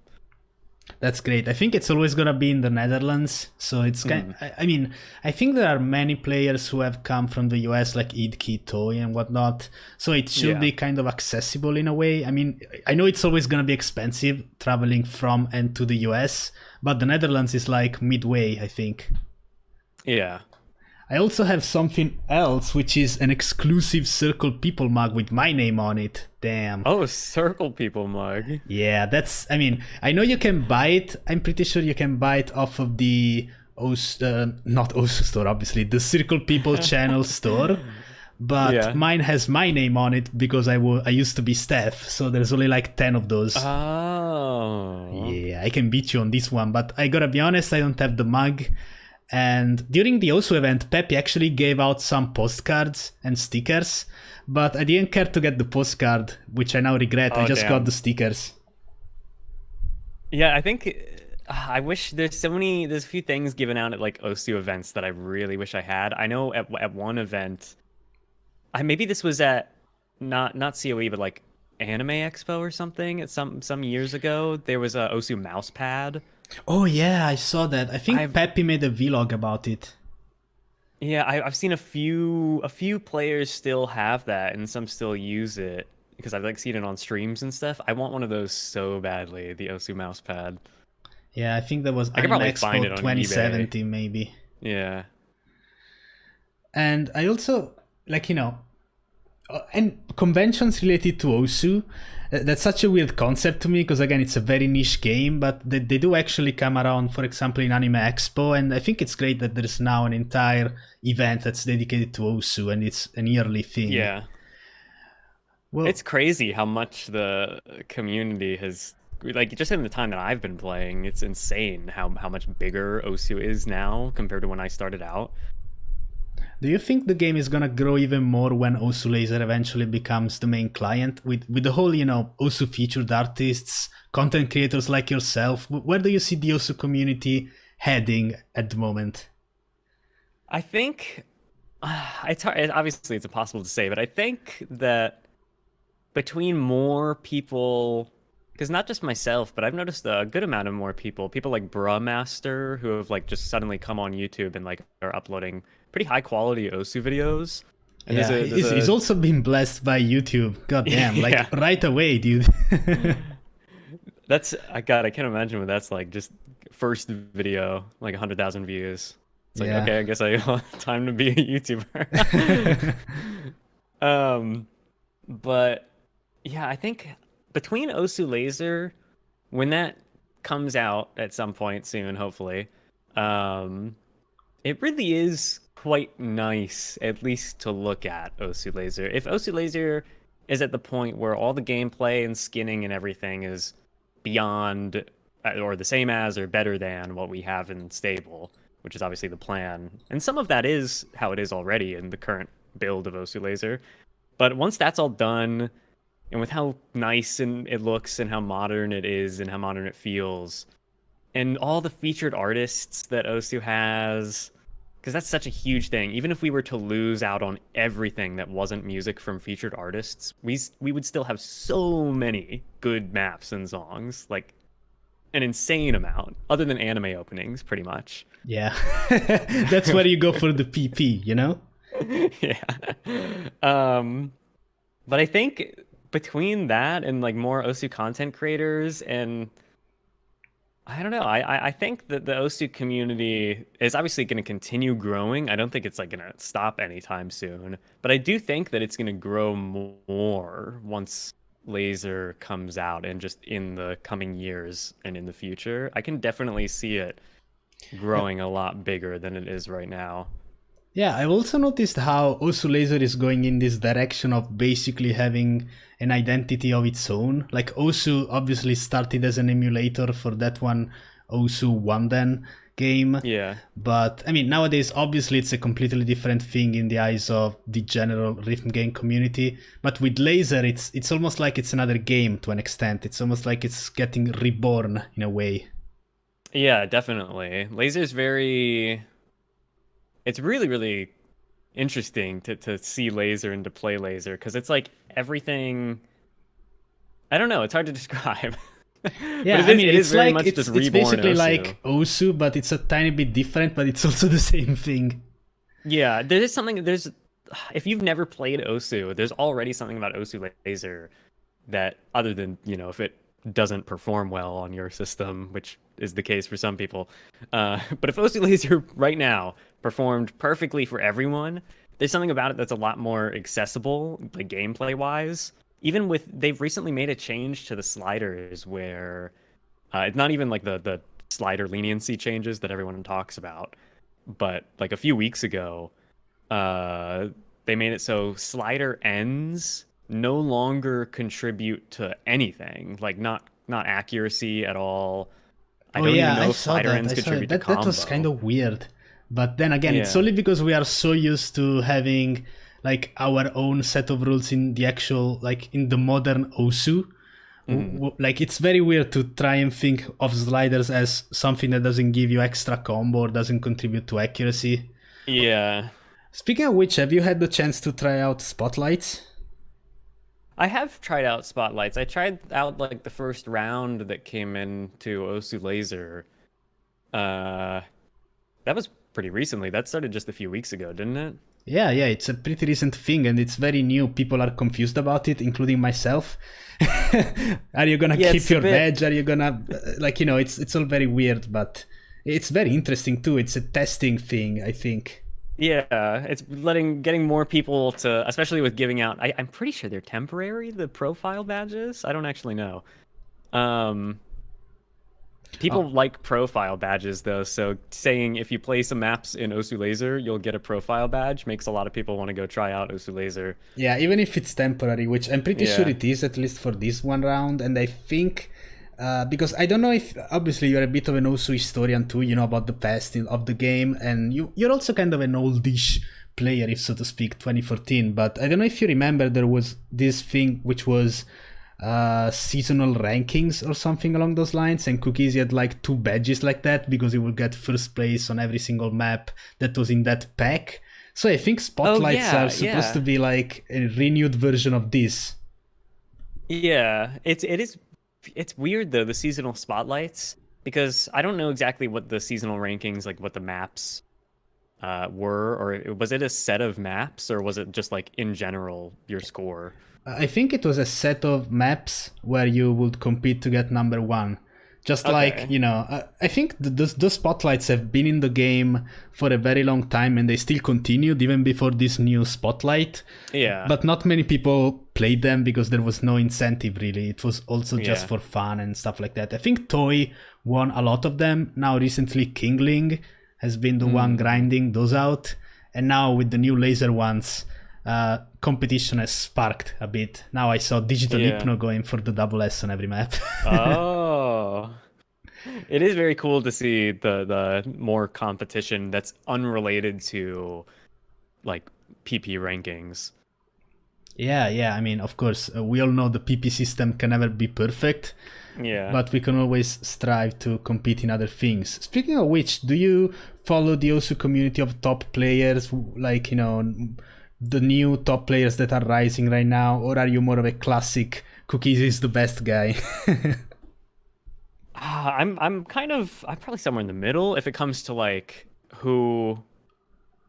That's great. I think it's always gonna be in the Netherlands, so it's kind. Mm, I mean, I think there are many players who have come from the US, like Idki, Toy, and whatnot. So it should yeah. be kind of accessible in a way. I mean, I know it's always gonna be expensive traveling from and to the US, but the Netherlands is like midway, I think. Yeah. I also have something else, which is an exclusive Circle People mug with my name on it. Damn. Oh, Circle People mug. Yeah, that's. I mean, I know you can buy it. I'm pretty sure you can buy it off of the not Osu store, obviously, the Circle People channel store. But Yeah. mine has my name on it because I used to be Steph, so there's only like 10 of those. Oh. Yeah, I can beat you on this one, but I gotta be honest, I don't have the mug. And during the Osu event, Pepe actually gave out some postcards and stickers, but I didn't care to get the postcard, which I now regret. I Oh, just got damn. the stickers. Yeah, I think I wish there's a few things given out at like OSU events that I really wish I had. I know at one event maybe this was at not COE, but like Anime Expo or something. At some years ago, there was a Osu mouse pad. Oh yeah, I saw that. I think I've Peppy made a vlog about it. Yeah, I've seen a few players still have that, and some still use it because I've like seen it on streams and stuff. I want one of those so badly, the Osu mouse pad. Yeah, I think that was I could Anime probably find it Expo on 2017 maybe. Yeah. And I also, like, and conventions related to Osu, that's such a weird concept to me because, again, it's a very niche game, but they do actually come around, for example, in Anime Expo, and I think it's great that there's now an entire event that's dedicated to Osu, and it's an yearly thing. Yeah. Well, It's crazy how much the community has, like, just in the time that I've been playing, it's insane how much bigger Osu is now compared to when I started out. do you think the game is gonna grow even more when Osu Laser eventually becomes the main client with the whole, Osu featured artists, content creators like yourself? Where do you see the Osu community heading at the moment? I think it's hard, obviously it's impossible to say, but I think that between more people, because not just myself, but I've noticed a good amount of more people like Bruh Master, who have like just suddenly come on YouTube and like are uploading pretty high quality Osu videos. And Yeah, he's also been blessed by YouTube. God damn, like Yeah. right away, dude. I can't imagine what that's like. Just first video, like 100,000 views. It's like, Yeah. okay, I guess I time to be a YouTuber. But yeah, I think between Osu Laser, when that comes out at some point soon, hopefully, it really is quite nice, at least to look at Osu Laser. If Osu Laser is at the point where all the gameplay and skinning and everything is beyond or the same as or better than what we have in stable, which is obviously the plan, and some of that is how it is already in the current build of Osu Laser. But once that's all done, and with how nice and it looks and how modern it is and how modern it feels, and all the featured artists that Osu has, because that's such a huge thing. Even if we were to lose out on everything that wasn't music from featured artists, we would still have so many good maps and songs, like an insane amount, other than anime openings, pretty much. Yeah. That's where you go for the PP, Yeah. But I think between that and like more Osu content creators, and I don't know, I think that the Osu community is obviously going to continue growing. I don't think it's like going to stop anytime soon, but I do think that it's going to grow more once Laser comes out, and just in the coming years and in the future, I can definitely see it growing a lot bigger than it is right now. Yeah, I've also noticed how Osu Laser is going in this direction of basically having an identity of its own. Like Osu obviously started as an emulator for that one Osu Wanden game. Yeah. But I mean, nowadays obviously it's a completely different thing in the eyes of the general rhythm game community. But with Laser, it's almost like it's another game to an extent. It's almost like it's getting reborn in a way. Yeah, definitely. Laser's it's really, really interesting to see Laser and to play Laser, because it's like everything. I don't know. It's hard to describe. Yeah, I mean, it is very like much it's just reborn basically Osu. like Osu, but it's a tiny bit different, but it's also the same thing. Yeah, there is something. If you've never played Osu, there's already something about Osu Laser that, other than if it doesn't perform well on your system, which is the case for some people. But if Osu Laser right now performed perfectly for everyone, there's something about it that's a lot more accessible, like gameplay wise. Even they've recently made a change to the sliders where it's not even like the slider leniency changes that everyone talks about, but like a few weeks ago, they made it so slider ends no longer contribute to anything, like not accuracy at all. I don't even know if slider ends contribute to combo. That was kind of weird. But then again, it's only because we are so used to having like our own set of rules in the actual, like in the modern Osu. Like it's very weird to try and think of sliders as something that doesn't give you extra combo or doesn't contribute to accuracy. Yeah. Speaking of which, have you had the chance to try out spotlights? I have tried out spotlights. I tried out like the first round that came into Osu Laser. Uh, that was pretty recently. That started just a few weeks ago, didn't it? Yeah, it's a pretty recent thing and it's very new. People are confused about it, including myself. Are you gonna keep your badge? Are you gonna it's all very weird, but it's very interesting too. It's a testing thing, I think. Yeah, it's getting more people to, especially with giving out. I'm pretty sure they're temporary, the profile badges. I don't actually know. People like profile badges though, so saying if you play some maps in Osu Laser, you'll get a profile badge makes a lot of people want to go try out Osu Laser. Yeah, even if it's temporary, which I'm pretty sure it is, at least for this one round. And I think, because I don't know if, obviously you're a bit of an Osu historian too, you know about the past of the game, and you're also kind of an oldish player, if so to speak, 2014. But I don't know if you remember, there was this thing which was seasonal rankings or something along those lines, and Cookies had like 2 badges like that because he would get first place on every single map that was in that pack. So I think spotlights are supposed to be like a renewed version of this. Yeah, it's weird though, the seasonal spotlights, because I don't know exactly what the seasonal rankings, like what the maps were, or was it a set of maps, or was it just like in general your score? I think it was a set of maps where you would compete to get number 1. Just like, I think those spotlights have been in the game for a very long time and they still continued even before this new spotlight. Yeah. But not many people played them because there was no incentive really. It was also just for fun and stuff like that. I think Toy won a lot of them. Now recently Kingling has been the one grinding those out. And now with the new laser ones, competition has sparked a bit. Now I saw Digital Hypno going for the double S on every map. Oh, it is very cool to see the more competition that's unrelated to like PP rankings. Yeah. I mean, of course, we all know the PP system can never be perfect. Yeah. But we can always strive to compete in other things. Speaking of which, do you follow the Osu community of top players, like, the new top players that are rising right now, or are you more of a classic Cookies is the best guy? I'm probably somewhere in the middle if it comes to like who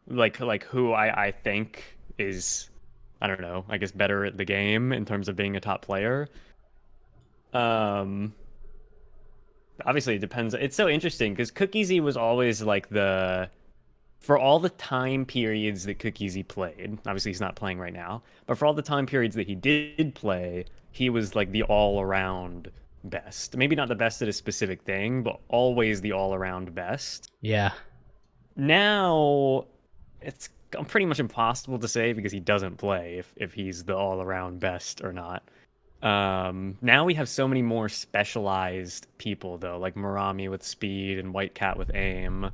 I think is, I don't know, I guess better at the game in terms of being a top player. Obviously it depends. It's so interesting because Cookiesy was always like for all the time periods that Cookiesy played, obviously he's not playing right now, but for all the time periods that he did play, he was like the all-around best. Maybe not the best at a specific thing, but always the all-around best. Yeah. Now, it's pretty much impossible to say because he doesn't play if he's the all-around best or not. Now we have so many more specialized people, though, like Marami with speed and White Cat with aim.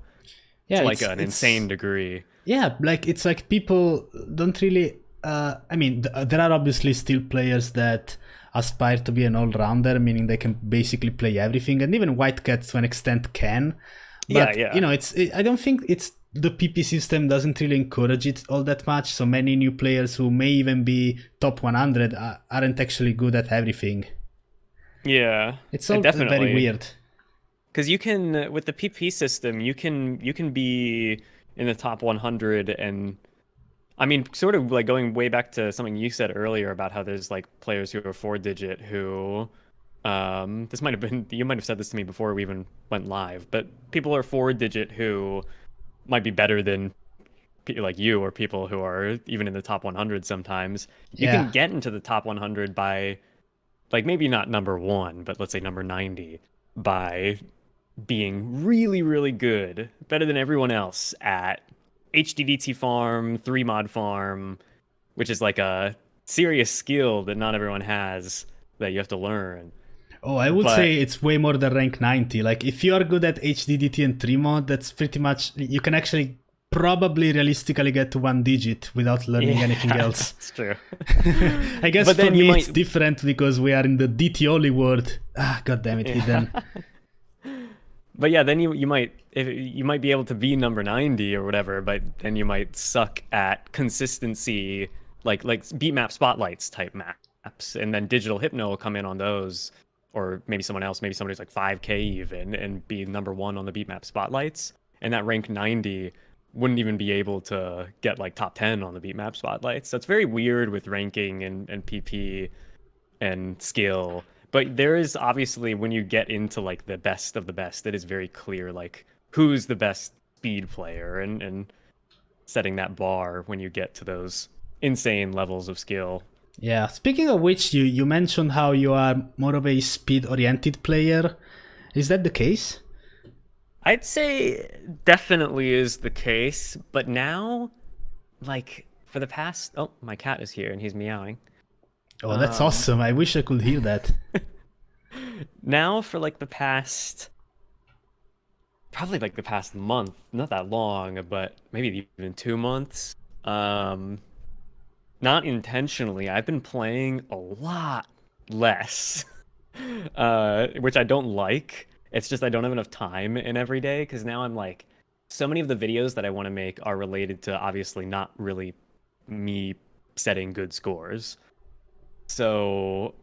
Yeah, like an insane degree. Yeah, like it's like people don't really. I mean, there are obviously still players that aspire to be an all-rounder, meaning they can basically play everything, and even White Cat to an extent can. But I don't think it's the PP system doesn't really encourage it all that much. So many new players who may even be top 100 aren't actually good at everything. Yeah, it's all very weird. Because you can, with the PP system, you can be in the top 100, and I mean, sort of like going way back to something you said earlier about how there's like players who are 4-digit who, this might have been, you might have said this to me before we even went live, but people are 4-digit who might be better than like you or people who are even in the top 100 sometimes. You can get into the top 100 by, like, maybe not number 1, but let's say number 90 by being really, really good, better than everyone else at HDDT farm, 3-mod farm, which is like a serious skill that not everyone has that you have to learn. Oh, I would say it's way more than rank 90. Like, if you are good at HDDT and 3-mod, that's pretty much, you can actually probably realistically get to 1 digit without learning anything else. That's true. I guess for me it's different because we are in the DT only world. God damn it, Hidden. But yeah, then you might, if you might be able to be number 90 or whatever, but then you might suck at consistency, like beat map spotlights type maps, and then digital hypno will come in on those, or maybe someone else, maybe somebody who's like 5K even, and be number 1 on the beat map spotlights, and that rank 90 wouldn't even be able to get like top 10 on the beat map spotlights. So it's very weird with ranking and PP and skill. But there is obviously, when you get into like the best of the best, it is very clear like who's the best speed player, and setting that bar when you get to those insane levels of skill. Yeah, speaking of which, you mentioned how you are more of a speed-oriented player. Is that the case? I'd say definitely is the case, but now, like, for the past... Oh, my cat is here and he's meowing. Oh, that's awesome. I wish I could hear that. Now, for like the past... Probably like the past month, not that long, but maybe even 2 months. Not intentionally, I've been playing a lot less, which I don't like. It's just I don't have enough time in every day, because now I'm like, so many of the videos that I want to make are related to obviously not really me setting good scores. So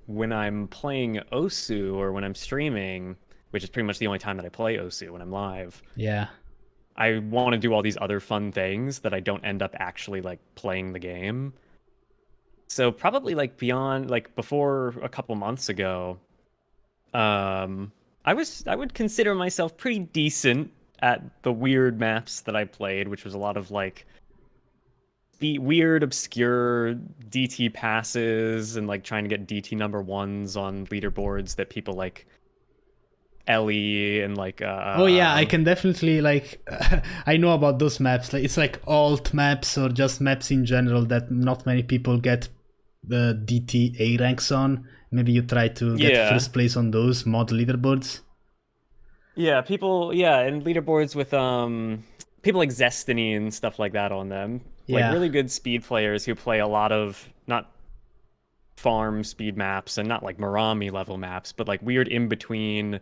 when I'm playing Osu or when I'm streaming, which is pretty much the only time that I play Osu, when I'm live. Yeah. I want to do all these other fun things that I don't end up actually like playing the game. So probably like beyond, like before a couple months ago, I would consider myself pretty decent at the weird maps that I played, which was a lot of like the weird, obscure DT passes and like trying to get DT number 1s on leaderboards that people like Ellie and like oh yeah, I can definitely like I know about those maps. Like it's like alt maps or just maps in general that not many people get the DT A ranks on. Maybe you try to get first place on those mod leaderboards. Yeah, people, and leaderboards with people like Zestiny and stuff like that on them. Yeah. Like really good speed players who play a lot of not farm speed maps and not like Marami level maps, but like weird in between,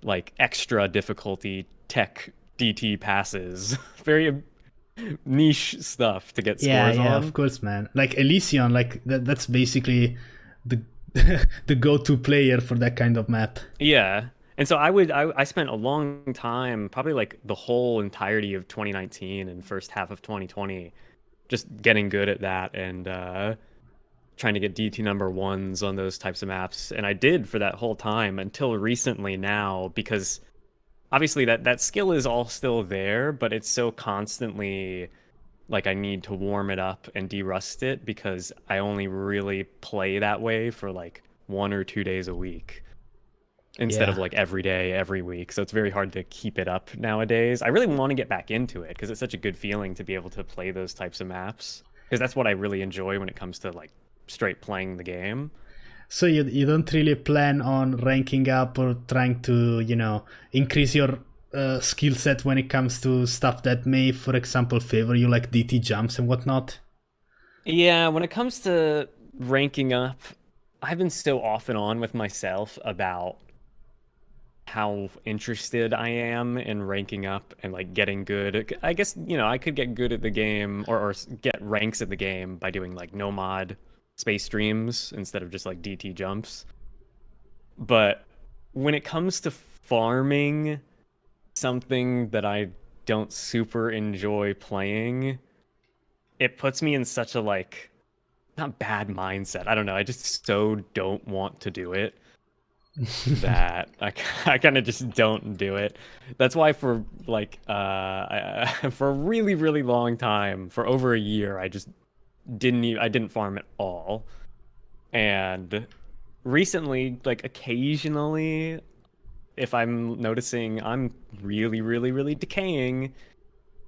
like extra difficulty tech DT passes. Very niche stuff to get scores on. Yeah, of course, man. Like Elysion, like that's basically the the go-to player for that kind of map. Yeah. And so I spent a long time, probably like the whole entirety of 2019 and first half of 2020, just getting good at that and trying to get DT number 1s on those types of maps. And I did for that whole time until recently now, because obviously that skill is all still there, but it's so constantly like I need to warm it up and de-rust it, because I only really play that way for like 1 or 2 days a week instead of like every day, every week. So it's very hard to keep it up nowadays. I really want to get back into it because it's such a good feeling to be able to play those types of maps, because that's what I really enjoy when it comes to like straight playing the game. So you don't really plan on ranking up or trying to, you know, increase your skill set when it comes to stuff that may, for example, favor you, like DT jumps and whatnot? Yeah, when it comes to ranking up, I've been so off and on with myself about how interested I am in ranking up and like getting good. I guess, you know, I could get good at the game or get ranks at the game by doing like no mod space streams instead of just like DT jumps. But when it comes to farming something that I don't super enjoy playing, it puts me in such a like not bad mindset. I don't know. I just so don't want to do it that I kind of just don't do it. That's why for like for a really, really long time, for over a year, I just didn't farm at all. And recently, like occasionally, if I'm noticing I'm really, really, really decaying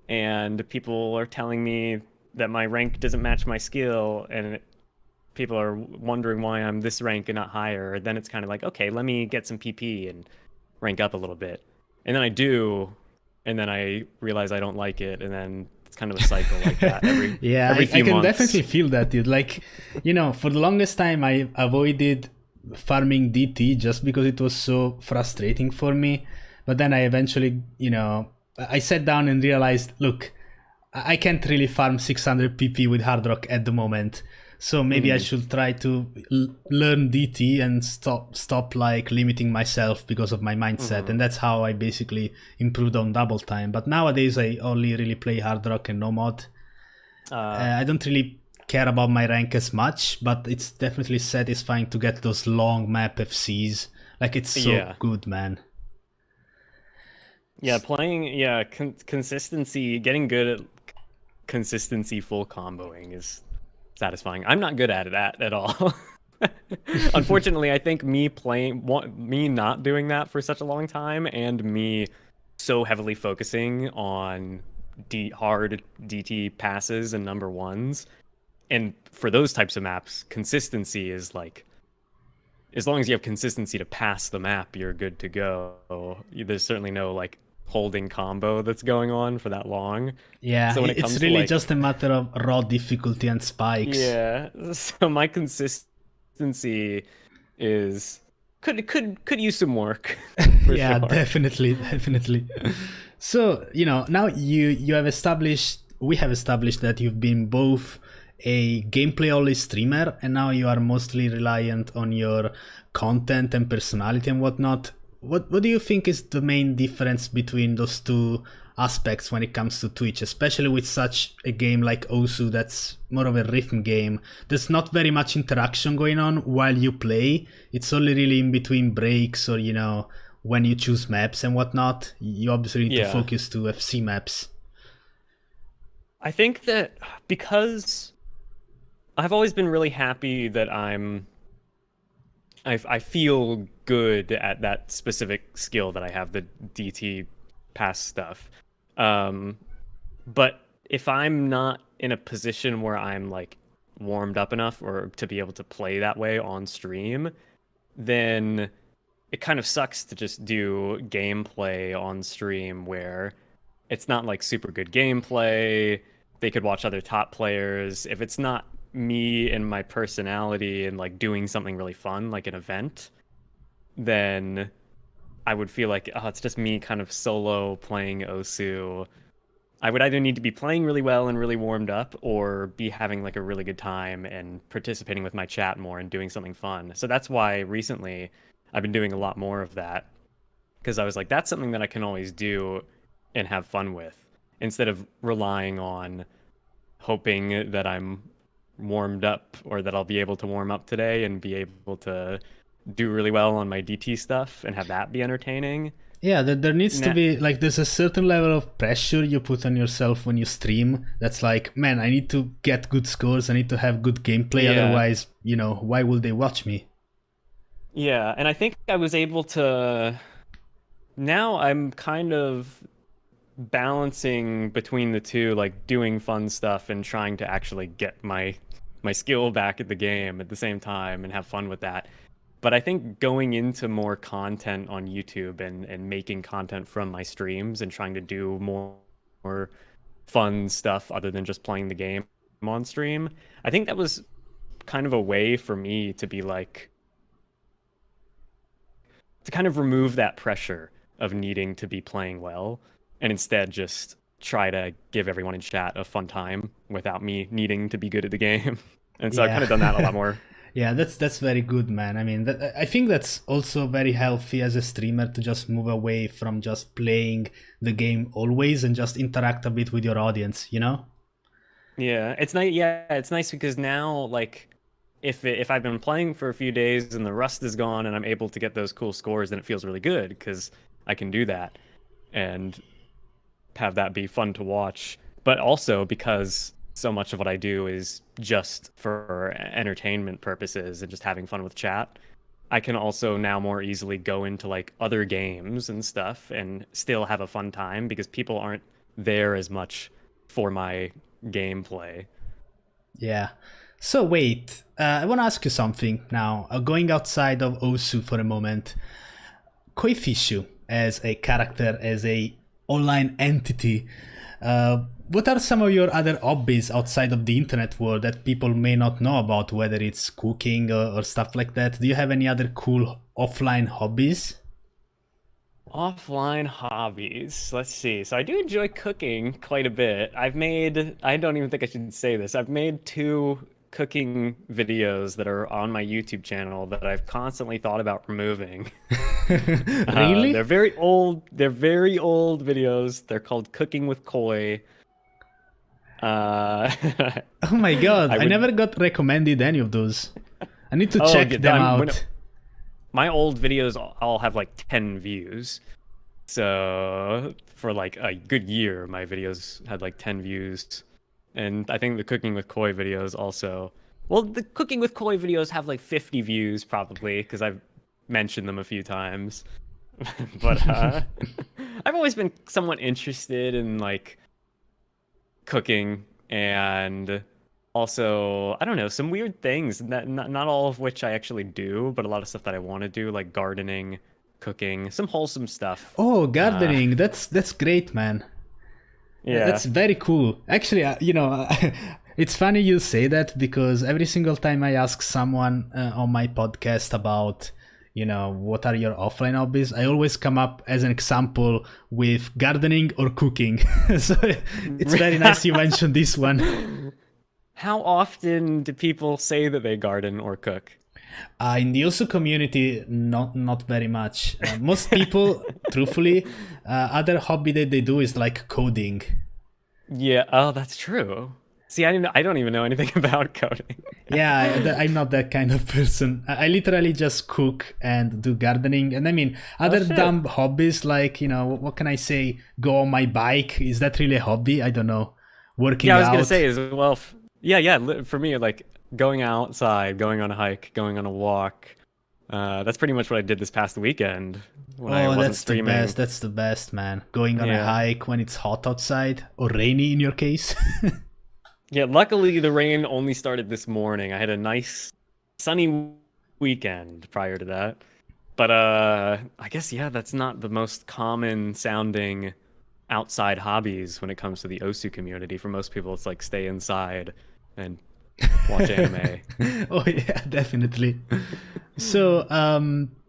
and people are telling me that my rank doesn't match my skill and people are wondering why I'm this rank and not higher, then it's kind of like, okay, let me get some PP and rank up a little bit. And then I do, and then I realize I don't like it, and then it's kind of a cycle like that every I few can months. definitely feel that, dude. Like, you know, for the longest time I avoided farming DT just because it was so frustrating for me. But then I eventually, I sat down and realized, look, I can't really farm 600 PP with hard rock at the moment. So maybe I should try to learn DT and stop like limiting myself because of my mindset. And that's how I basically improved on double time. But nowadays I only really play hard rock and no mod. I don't really care about my rank as much, but it's definitely satisfying to get those long map FCs. Like, it's so good, man. Yeah, playing, consistency, getting good at consistency full comboing is satisfying. I'm not good at that at all. Unfortunately, I think me not doing that for such a long time and me so heavily focusing on hard DT passes and number ones, and for those types of maps, consistency is like, as long as you have consistency to pass the map, you're good to go. There's certainly no like holding combo that's going on for that long. Yeah, so it's really just a matter of raw difficulty and spikes. Yeah, so my consistency is could use some work. Yeah, sure. Definitely. So, now we have established that you've been both a gameplay only streamer, and now you are mostly reliant on your content and personality and whatnot. What do you think is the main difference between those two aspects when it comes to Twitch, especially with such a game like Osu that's more of a rhythm game? There's not very much interaction going on while you play. It's only really in between breaks or, when you choose maps and whatnot. You obviously need to focus to FC maps. I think that because I've always been really happy that I feel good at that specific skill that I have, the DT pass stuff. But if I'm not in a position where I'm like warmed up enough or to be able to play that way on stream, then it kind of sucks to just do gameplay on stream where it's not like super good gameplay. They could watch other top players. If it's not me and my personality and like doing something really fun, like an event, then I would feel like, it's just me kind of solo playing Osu. I would either need to be playing really well and really warmed up, or be having like a really good time and participating with my chat more and doing something fun. So that's why recently I've been doing a lot more of that, because I was like, that's something that I can always do and have fun with, instead of relying on hoping that I'm warmed up or that I'll be able to warm up today and be able to do really well on my DT stuff and have that be entertaining. Yeah, there needs to be like, there's a certain level of pressure you put on yourself when you stream. That's like, man, I need to get good scores. I need to have good gameplay. Otherwise, why will they watch me? Yeah, and I think I was able to. Now I'm kind of balancing between the two, like doing fun stuff and trying to actually get my skill back at the game at the same time and have fun with that. But I think going into more content on YouTube and making content from my streams and trying to do more fun stuff other than just playing the game on stream, I think that was kind of a way for me to be like, to kind of remove that pressure of needing to be playing well, and instead just try to give everyone in chat a fun time without me needing to be good at the game. And so I've kind of done that a lot more. Yeah, that's very good, man. I mean, I think that's also very healthy as a streamer, to just move away from just playing the game always and just interact a bit with your audience, Yeah, it's nice. Yeah, it's nice because now, like, if I've been playing for a few days and the rust is gone and I'm able to get those cool scores, then it feels really good because I can do that and have that be fun to watch. But also because so much of what I do is just for entertainment purposes and just having fun with chat, I can also now more easily go into like other games and stuff and still have a fun time because people aren't there as much for my gameplay. Yeah. So wait, I want to ask you something now. Going outside of Osu for a moment, KoiFishu as a character, as a online entity, what are some of your other hobbies outside of the internet world that people may not know about, whether it's cooking or stuff like that? Do you have any other cool offline hobbies? Offline hobbies. Let's see. So I do enjoy cooking quite a bit. I don't even think I should say this. I've made two cooking videos that are on my YouTube channel that I've constantly thought about removing. They're Really? very old. They're very old videos. They're called Cooking with Koi. Uh, Oh my god, I I never would. got recommended any of those. I need to Oh, check them when out. my old videos all have like 10 views. So for like a good year, my videos had like 10 views. And I think the Cooking with Koi videos also. Well, the Cooking with Koi videos have like 50 views probably because I've mentioned them a few times. But I've always been somewhat interested in like cooking and also, I don't know, some weird things that not all of which I actually do, but a lot of stuff that I want to do, like gardening, cooking, some wholesome stuff. Oh, Uh, gardening. That's great, man. yeah. That's very cool. Actually, it's funny you say that because every single time I ask someone on my podcast about, what are your offline hobbies, I always come up as an example with gardening or cooking. So it's very nice you mentioned this one. How often do people say that they garden or cook? In the Osu community, not very much. Most people, truthfully, other hobby that they do is like coding. Yeah, oh, that's true. See, I don't even know anything about coding. Yeah, I'm not that kind of person. I literally just cook and do gardening. And I mean, Oh other shit. dumb hobbies like, what can I say? Go on my bike. Is that really a hobby? I don't know. Yeah, Working I was gonna out. say as well. Yeah, for me, like going outside, going on a hike, going on a walk. That's pretty much what I did this past weekend when I Oh, wasn't that's the best. streaming. That's the best, man. Going on a Yeah, hike when it's hot outside or rainy in your case. yeah. Luckily, the rain only started this morning. I had a nice sunny weekend prior to that. But I guess yeah, that's not the most common sounding outside hobbies when it comes to the Osu community. For most people, it's like stay inside and watch anime. Oh yeah, definitely. So,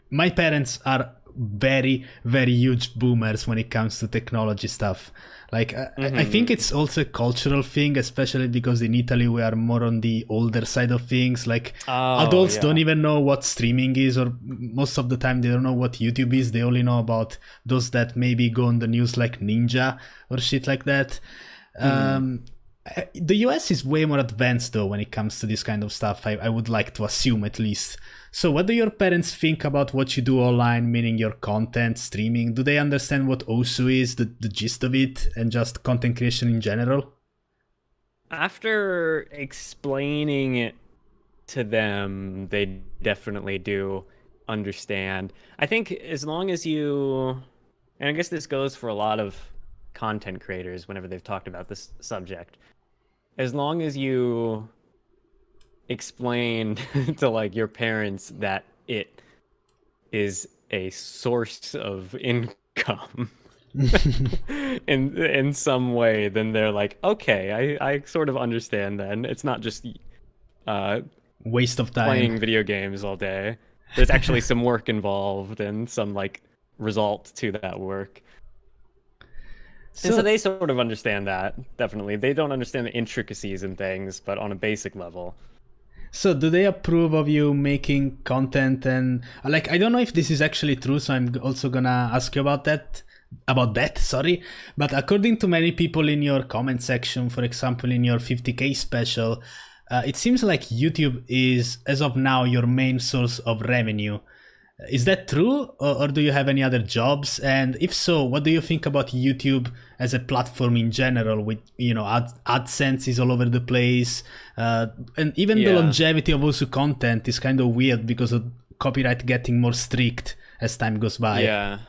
my parents are very, very huge boomers when it comes to technology stuff. Like, I think Hmm. it's also a cultural thing, especially because in Italy we are more on the older side of things. Like, Oh adults don't yeah. even know what streaming is, or most of the time they don't know what YouTube is. They only know about those that maybe go on the news like Ninja or shit like that. Hmm. Um, the US is way more advanced though when it comes to this kind of stuff. I would like to assume at least. So, what do your parents think about what you do online, meaning your content, streaming? Do they understand what OSU is, the gist of it, and just content creation in general? After explaining it to them, they definitely do understand. I think as long as you, and I guess this goes for a lot of content creators whenever they've talked about this subject, as long as you explain to like your parents that it is a source of income in some way, then they're like, okay, I sort of understand then. It's not just uh Waste of time. playing video games all day. There's actually some work involved and some like result to that work. And so So, they sort of understand that, definitely. They don't understand the intricacies and things, but on a basic level. So do they approve of you making content and like I don't know if this is actually true, so I'm also gonna ask you about that. About that, sorry. But according to many people in your comment section, for example, in your 50K special, it seems like YouTube is, as of now, your main source of revenue. Is that true, or do you have any other jobs? And if so, what do you think about YouTube as a platform in general? With AdSense is all over the place, and even the Yeah. longevity of also content is kind of weird because of copyright getting more strict as time goes by. Yeah.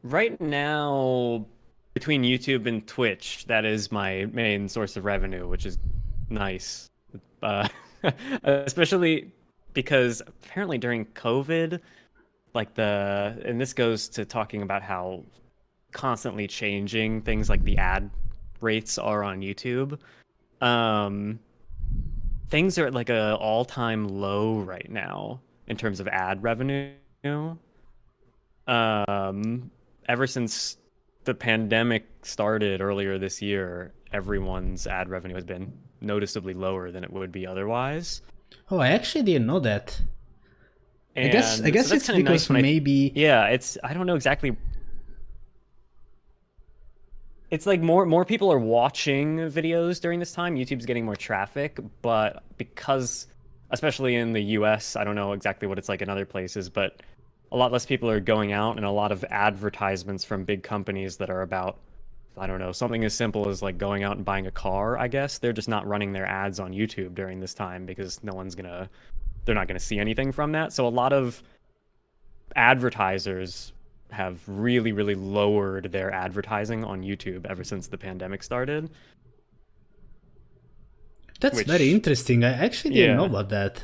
Right now, between YouTube and Twitch, that is my main source of revenue, which is nice. Uh, especially because apparently during COVID, and this goes to talking about how constantly changing things like the ad rates are on YouTube. Um, things are at like a all-time low right now in terms of ad revenue. Ever since the pandemic started earlier this year, everyone's ad revenue has been noticeably lower than it would be otherwise. Oh, I actually didn't know that. I And so guess that's it's kind of nice because when maybe yeah, I don't know exactly. It's like more people are watching videos during this time. YouTube's getting more traffic, but because, especially in the US, I don't know exactly what it's like in other places, but a lot less people are going out, and a lot of advertisements from big companies that are about, I don't know, something as simple as like going out and buying a car, I guess. They're just not running their ads on YouTube during this time because they're not gonna see anything from that. So a lot of advertisers have really, really lowered their advertising on YouTube ever since the pandemic started. that's very Which, interesting. I actually didn't know yeah, about that.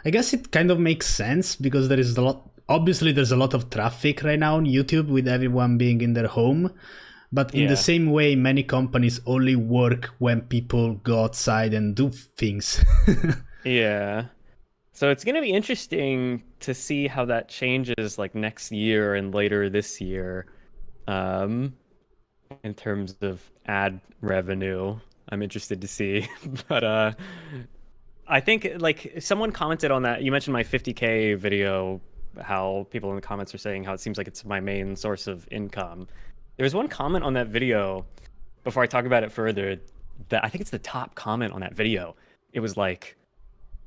I guess it kind of makes sense because there is a lot. Obviously, there's a lot of traffic right now on YouTube with everyone being in their home. But in the yeah, same way, many companies only work when people go outside and do things. yeah. So it's going to be interesting to see how that changes like next year and later this year, um, in terms of ad revenue. I'm interested to see. But I think like someone commented on that. You mentioned my 50K video, how people in the comments are saying how it seems like it's my main source of income. There was one comment on that video, before I talk about it further, that I think it's the top comment on that video. It was like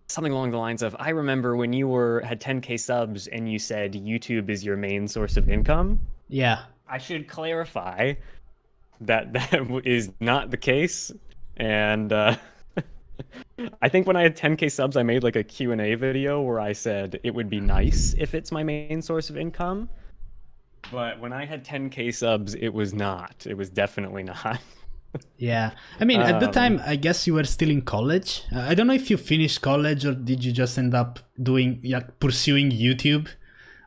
something along the lines of, I remember when you had 10K subs and you said YouTube is your main source of income. Yeah. I should clarify that that is not the case. And I think when I had 10K subs, I made like a Q&A video where I said it would be nice if it's my main source of income. But when I had 10K subs, it was not. It was definitely not. Yeah. I mean, at the Um, time, I guess you were still in college. I don't know if you finished college or did you just end up doing, yeah, pursuing YouTube,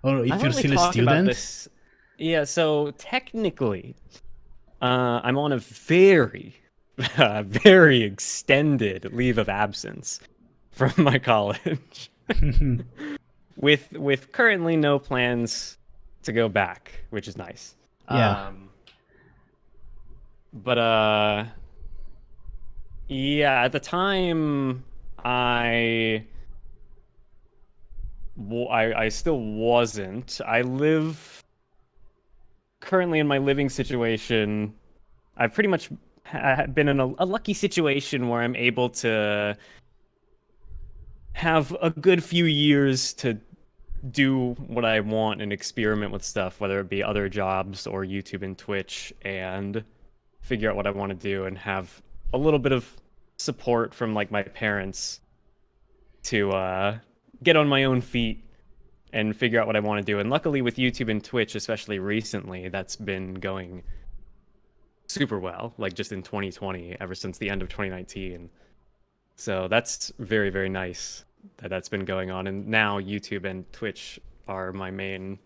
or I if don't you're really still a talk about student. this. Yeah, so technically, I'm on a very, very extended leave of absence from my college, with currently no plans to go back, which is nice. Yeah. But yeah, at the time, I I still wasn't. I live currently in my living situation. I've pretty much been in a lucky situation where I'm able to have a good few years to do what I want and experiment with stuff, whether it be other jobs or YouTube and Twitch, and figure out what I want to do and have a little bit of support from like my parents to get on my own feet and figure out what I want to do. And luckily with YouTube and Twitch, especially recently, that's been going super well, like just in 2020, ever since the end of 2019. So that's very, very nice that that's been going on. And now YouTube and Twitch are my main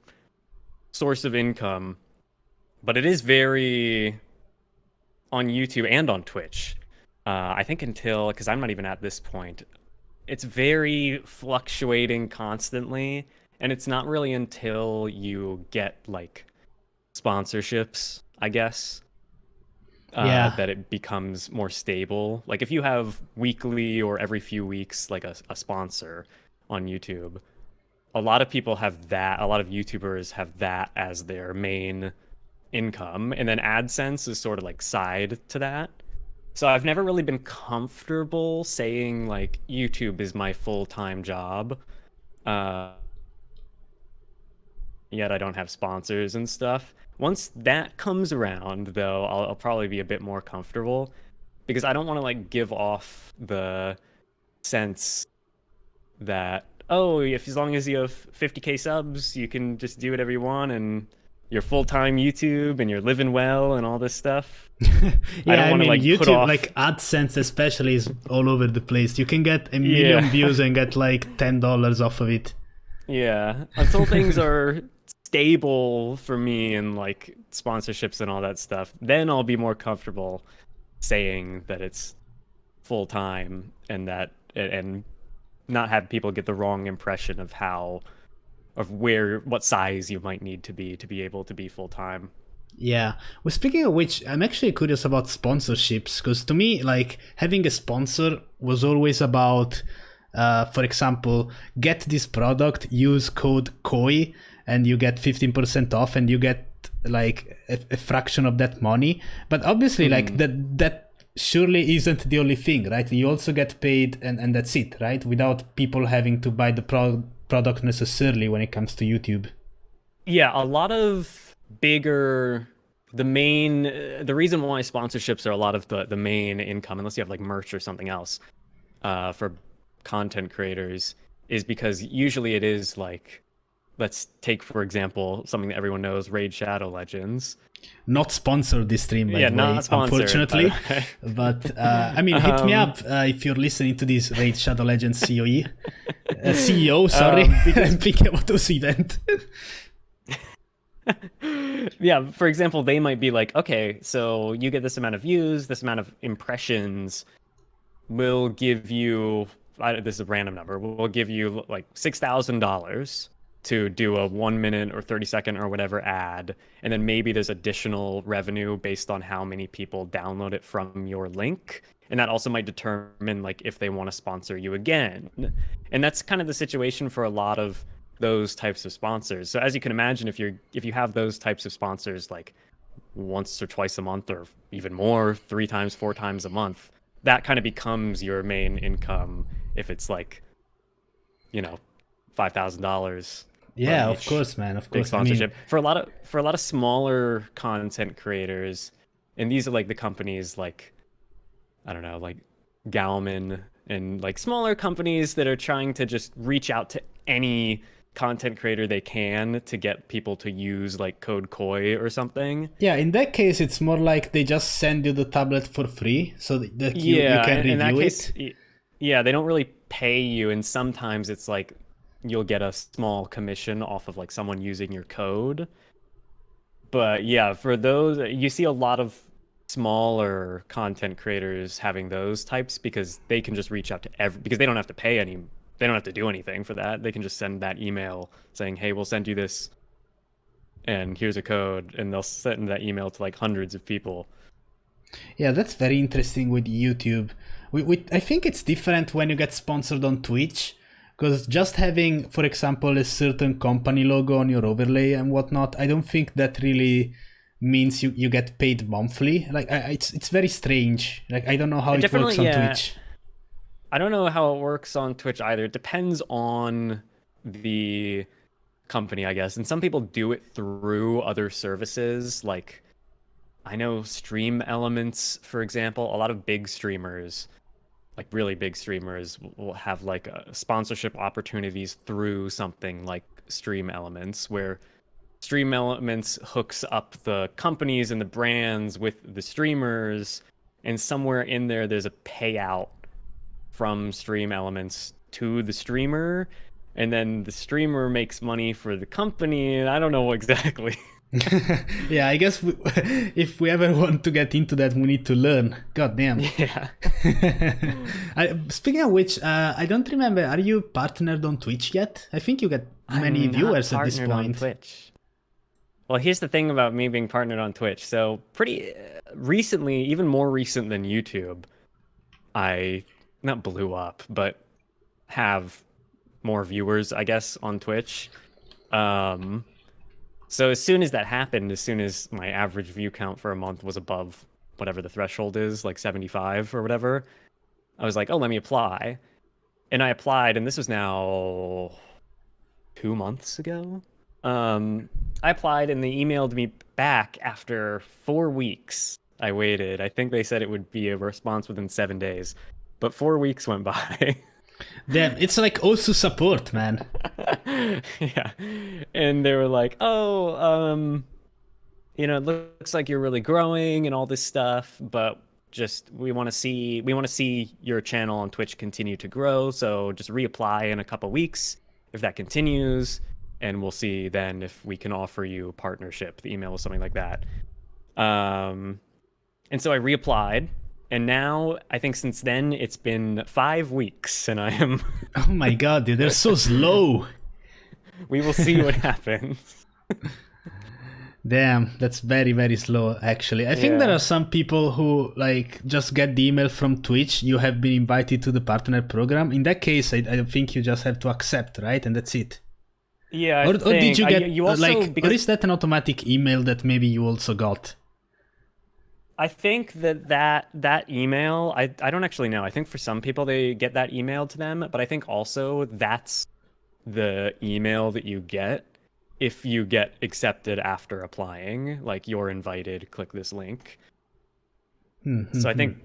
source of income. But it is very on YouTube and on Twitch. I think because I'm not even at this point, it's very fluctuating constantly. And it's not really until you get like sponsorships, I guess, Yeah. that it becomes more stable. Like if you have weekly or every few weeks, like a sponsor on YouTube, a lot of people have that. A lot of YouTubers have that as their main income. And then AdSense is sort of like side to that. So I've never really been comfortable saying like YouTube is my full-time job. Uh, Yet I don't have sponsors and stuff. Once that comes around, though, I'll probably be a bit more comfortable because I don't want to like give off the sense that, oh, if as long as you have 50K subs, you can just do whatever you want and you're full-time YouTube and you're living well and all this stuff. I Yeah, don't I want to mean, like put YouTube, off. like AdSense especially, is all over the place. You can get a million Yeah. views and get like $10 off of it. Yeah, until things are stable for me and like sponsorships and all that stuff, then I'll be more comfortable saying that it's full time and that and not have people get the wrong impression of how of what size you might need to be able to be full time. Yeah. Well, speaking of which, I'm actually curious about sponsorships because to me, like having a sponsor was always about, for example, get this product, use code KOI, and you get 15% off, and you get like a fraction of that money. But obviously, like that surely isn't the only thing, right? You also get paid, and that's it, right? Without people having to buy the product necessarily when it comes to YouTube. Yeah, a lot of bigger the reason why sponsorships are a lot of the main income, unless you have like merch or something else, for content creators, is because usually it is like, let's take for example something that everyone knows, Raid Shadow Legends. Not sponsored this stream, by the way, not sponsored, unfortunately. But I mean, hit me up if you're listening to this Raid Shadow Legends CEO. CEO, sorry, I'm thinking about those event. Yeah, for example, they might be like, okay, so you get this amount of views, this amount of impressions, we'll give you, this is a random number, we'll give you like $6,000 to do a 1 minute or 30-second or whatever ad, and then maybe there's additional revenue based on how many people download it from your link, and that also might determine like if they want to sponsor you again. And that's kind of the situation for a lot of those types of sponsors. So as you can imagine, if you have those types of sponsors like once or twice a month, or even more, 3 times, 4 times a month, that kind of becomes your main income. If it's like, $5,000. Yeah, of course, man. Of course. Sponsorship. I mean, for a lot of smaller content creators, and these are like the companies like, I don't know, like Galman, and like smaller companies that are trying to just reach out to any content creator they can to get people to use like code KOI or something. Yeah, in that case, it's more like they just send you the tablet for free so that you can review it. Yeah, they don't really pay you, and sometimes it's like you'll get a small commission off of like someone using your code. But yeah, for those, you see a lot of smaller content creators having those types because they can just reach out to because they don't have to they don't have to do anything for that. They can just send that email saying, hey, we'll send you this and here's a code, and they'll send that email to like hundreds of people. Yeah, that's very interesting with YouTube. I think it's different when you get sponsored on Twitch, because just having, for example, a certain company logo on your overlay and whatnot, I don't think that really means you get paid monthly. Like it's very strange. Like I don't know how it works on Twitch. I don't know how it works on Twitch either. It depends on the company, I guess. And some people do it through other services. Like I know Stream Elements, for example. A lot of big streamers, like really big streamers, will have like sponsorship opportunities through something like Stream Elements, where Stream Elements hooks up the companies and the brands with the streamers, and somewhere in there's a payout from Stream Elements to the streamer, and then the streamer makes money for the company, and I don't know exactly. Yeah, I guess if we ever want to get into that, we need to learn. God damn. Yeah. Speaking of which, I don't remember, are you partnered on Twitch yet? I think you get many viewers at this point. On Twitch. Well, here's the thing about me being partnered on Twitch. So pretty recently, even more recent than YouTube, I not blew up, but have more viewers, I guess, on Twitch. So as soon as that happened, as soon as my average view count for a month was above whatever the threshold is, like 75 or whatever, I was like, oh, let me apply. And I applied, and this was now 2 months ago. I applied, and they emailed me back after 4 weeks. I waited. I think they said it would be a response within 7 days, but 4 weeks went by. Damn, it's like also support, man. Yeah. And they were like, oh, it looks like you're really growing and all this stuff, but just we want to see your channel on Twitch continue to grow, so just reapply in a couple weeks if that continues, and we'll see then if we can offer you a partnership. The email was something like that. And so I reapplied. And now, I think since then, it's been 5 weeks, and I am... Oh my god, dude, they're so slow. We will see what happens. Damn, that's very, very slow, actually. I think there are some people who, like, just get the email from Twitch, you have been invited to the partner program. In that case, I think you just have to accept, right? And that's it. Yeah, Or did you get, you also, or is that an automatic email that maybe you also got? I think that email, I don't actually know. I think for some people they get that email to them, but I think also that's the email that you get if you get accepted after applying, like you're invited, click this link. So I think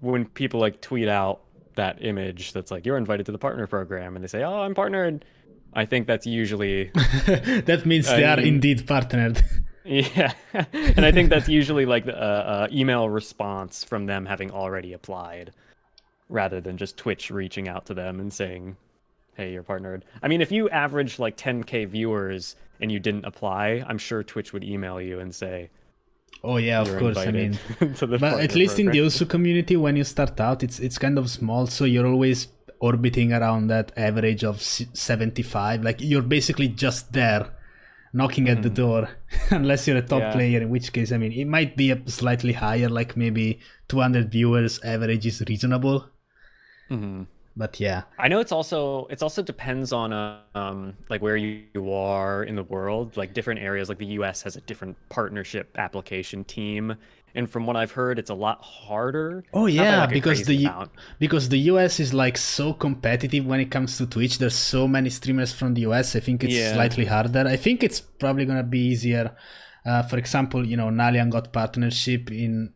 when people like tweet out that image that's like you're invited to the partner program and they say, "Oh, I'm partnered," I think that's usually that means they are indeed partnered. Yeah, and I think that's usually like a email response from them having already applied, rather than just Twitch reaching out to them and saying, "Hey, you're partnered." I mean, if you average like 10K viewers and you didn't apply, I'm sure Twitch would email you and say, "Oh yeah, of course." I mean, but at least in the OSU community, when you start out, it's kind of small, so you're always orbiting around that average of 75. Like you're basically just there, knocking at the door, unless you're a top player. In which case, I mean, it might be a slightly higher, like maybe 200 viewers average is reasonable. But yeah, I know it's also depends on like where you are in the world. Like different areas, like the US has a different partnership application team, and from what I've heard, it's a lot harder. Oh yeah, because the US is like so competitive when it comes to Twitch. There's so many streamers from the US. I think it's slightly harder. I think it's probably gonna be easier. For example, you know, Nalian got partnership in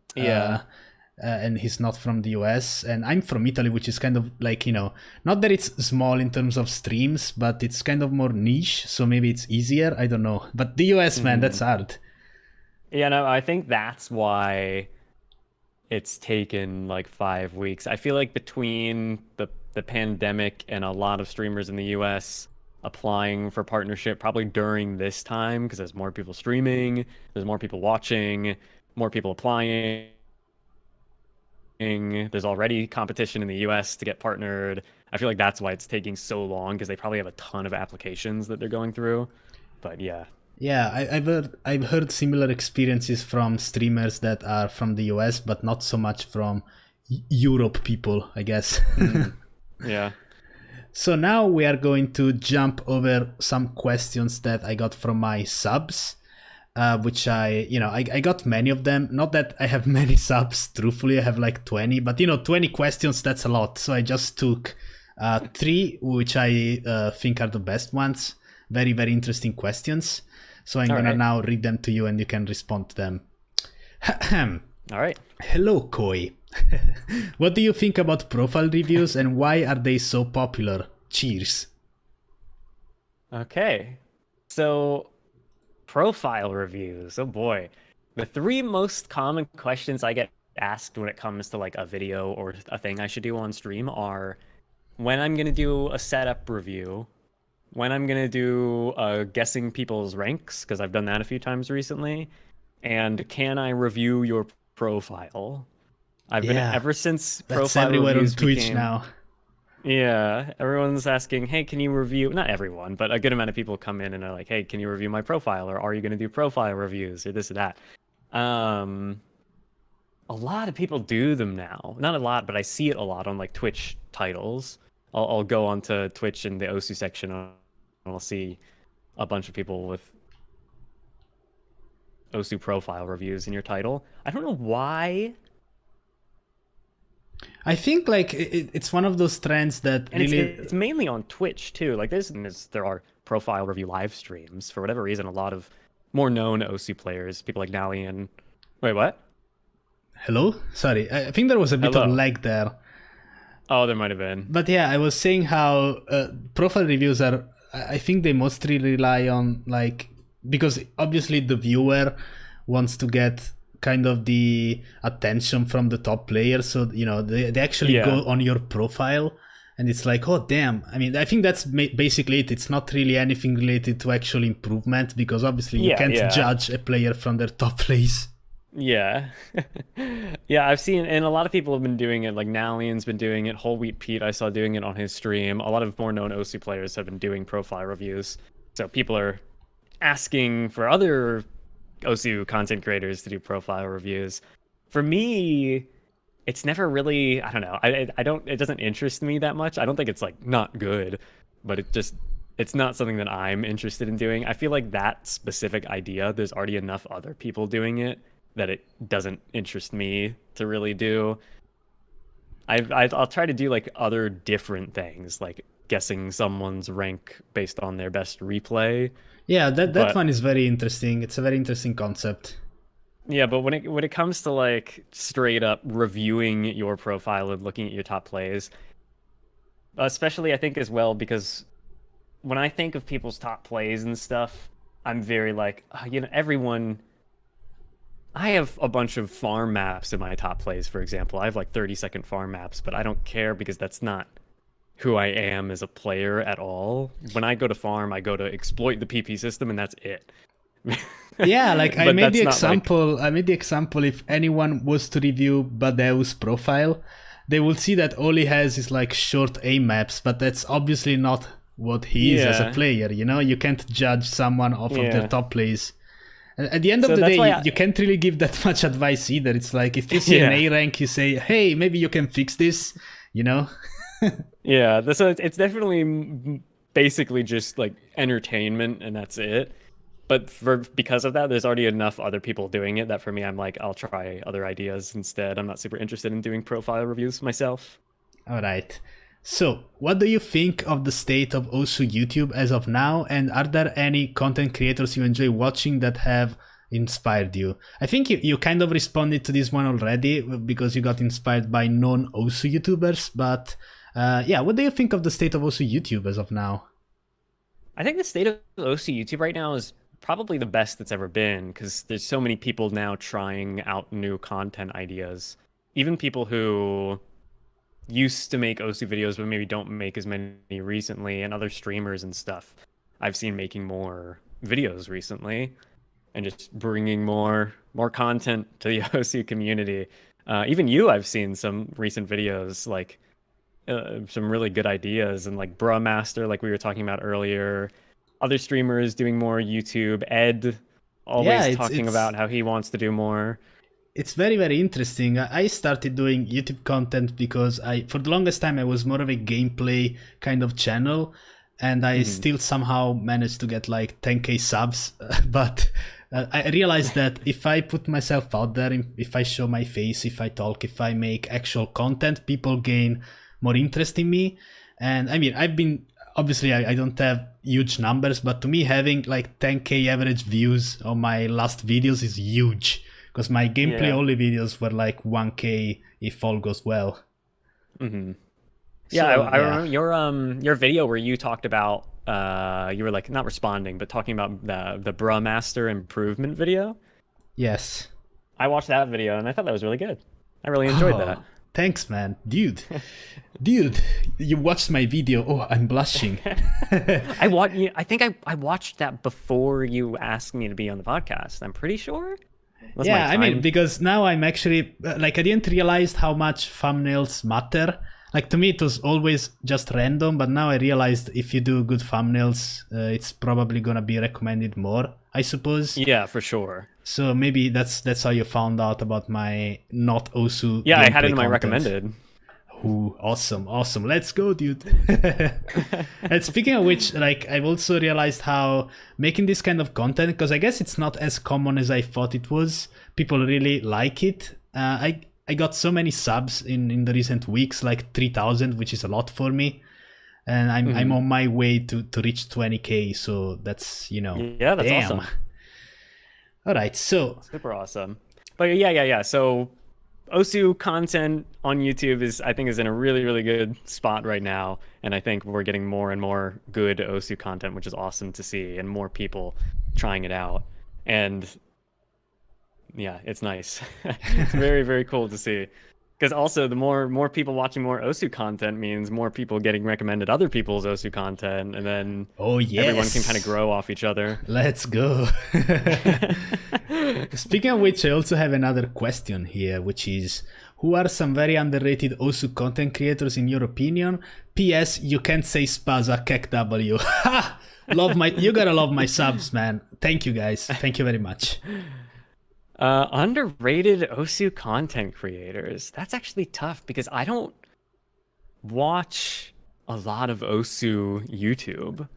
and he's not from the US, and I'm from Italy, which is kind of like, you know, not that it's small in terms of streams, but it's kind of more niche, so maybe it's easier. I don't know, but the US, man, that's hard. Yeah, no, I think that's why it's taken like 5 weeks. I feel like between the pandemic and a lot of streamers in the US applying for partnership probably during this time, because there's more people streaming, there's more people watching, more people applying. There's already competition in the US to get partnered. I feel like that's why it's taking so long, because they probably have a ton of applications that they're going through. But yeah. Yeah, I've heard similar experiences from streamers that are from the US, but not so much from Europe people, I guess. Yeah. So now we are going to jump over some questions that I got from my subs. Which I got many of them. Not that I have many subs, truthfully, I have like 20, but 20 questions, that's a lot. So I just took 3, which I think are the best ones. Very, very interesting questions. So I'm gonna now read them to you and you can respond to them. All right. Hello, Koi. What do you think about profile reviews and why are they so popular? Cheers. Okay. So profile reviews. Oh boy. The 3 most common questions I get asked when it comes to like a video or a thing I should do on stream are when I'm going to do a setup review, when I'm going to do guessing people's ranks, because I've done that a few times recently, and can I review your profile? I've been ever since that's profile everywhere reviews on Twitch became, now. Yeah, everyone's asking, hey, can you review? Not everyone, but a good amount of people come in and are like, hey, can you review my profile? Or are you going to do profile reviews or this or that? A lot of people do them now. Not a lot, but I see it a lot on like Twitch titles. I'll go onto Twitch in the OSU section and I'll see a bunch of people with OSU profile reviews in your title. I don't know why. I think like it's one of those trends that and really it's mainly on Twitch too. Like there are profile review live streams. For whatever reason, a lot of more known OSU players, people like Nalian. Wait, what? Hello? Sorry, I think there was a bit of lag there. Oh, there might have been. But yeah, I was saying how profile reviews are, I think they mostly rely on like, because obviously the viewer wants to get kind of the attention from the top players, so they actually go on your profile and it's like, oh damn. I mean, I think that's basically it. It's not really anything related to actual improvement, because obviously you can't judge a player from their top place. Yeah. Yeah, I've seen, and a lot of people have been doing it. Like Nalian's been doing it, Whole Wheat Pete I saw doing it on his stream. A lot of more known OSU players have been doing profile reviews. So people are asking for other OSU content creators to do profile reviews. For me, it's never really, I don't know. I don't, it doesn't interest me that much. I don't think it's like not good, but it's not something that I'm interested in doing. I feel like that specific idea, there's already enough other people doing it that it doesn't interest me to really do. I'll try to do like other different things, like guessing someone's rank based on their best replay. Yeah, that one is very interesting. It's a very interesting concept. Yeah, but when it comes to like straight up reviewing your profile and looking at your top plays, especially I think as well, because when I think of people's top plays and stuff, I'm very like, everyone. I have a bunch of farm maps in my top plays, for example. I have like 30-second farm maps, but I don't care because that's not who I am as a player at all. When I go to farm, I go to exploit the PP system, and that's it. Yeah, like I made the example. Like... I made the example. If anyone was to review Badeu's profile, they will see that all he has is like short aim maps, but that's obviously not what he is as a player. You can't judge someone off of their top plays. At the end of the day, you can't really give that much advice either. It's like if you see an A rank, you say, "Hey, maybe you can fix this," Yeah, so it's definitely basically just like entertainment, and that's it. But because of that, there's already enough other people doing it that for me, I'm like, I'll try other ideas instead. I'm not super interested in doing profile reviews myself. All right. So, what do you think of the state of OSU YouTube as of now? And are there any content creators you enjoy watching that have inspired you? I think you kind of responded to this one already because you got inspired by non-OSU YouTubers. But what do you think of the state of OSU YouTube as of now? I think the state of OSU YouTube right now is probably the best it's ever been because there's so many people now trying out new content ideas. Even people who used to make OSU videos but maybe don't make as many recently, and other streamers and stuff I've seen making more videos recently and just bringing more content to the OSU community. Even I've seen some recent videos, like some really good ideas, and like Bruh Master, like we were talking about earlier, other streamers doing more YouTube, Ed always talking about how he wants to do more. It's very, very interesting. I started doing YouTube content because for the longest time, I was more of a gameplay kind of channel, and I still somehow managed to get like 10k subs. But I realized that if I put myself out there, if I show my face, if I talk, if I make actual content, people gain more interest in me. And I mean, obviously I don't have huge numbers, but to me, having like 10k average views on my last videos is huge. Because my gameplay only videos were like 1k if all goes well. Mm-hmm. Yeah, so, I remember your video where you talked about you were like not responding, but talking about the Bruh Master improvement video. Yes, I watched that video and I thought that was really good. I really enjoyed that. Thanks, man, dude. You watched my video. Oh, I'm blushing. I think I watched that before you asked me to be on the podcast. I'm pretty sure. Yeah, I mean, because now I'm actually, like, I didn't realize how much thumbnails matter. Like, to me, it was always just random, but now I realized if you do good thumbnails, it's probably gonna be recommended more, I suppose. Yeah, for sure. So maybe that's how you found out about my not OSU. Yeah, I had it in my recommended. Ooh, awesome. Let's go, dude. And speaking of which, like, I've also realized how making this kind of content, because I guess it's not as common as I thought it was. People really like it. I got so many subs in the recent weeks, like 3,000, which is a lot for me. And I'm on my way to reach 20k. So that's, Yeah, that's awesome. All right, so. Super awesome. But yeah. So OSU content on YouTube is in a really, really good spot right now. And I think we're getting more and more good OSU content, which is awesome to see, and more people trying it out. And yeah, it's nice. It's very, very cool to see. Because also the more people watching more OSU content means more people getting recommended other people's OSU content, and then everyone can kind of grow off each other. Let's go. Speaking of which, I also have another question here, which is, who are some very underrated OSU content creators in your opinion? P.S. You can't say Spaza KEKW. Ha! You gotta love my subs, man. Thank you guys. Thank you very much. Underrated Osu content creators. That's actually tough because I don't watch a lot of Osu YouTube.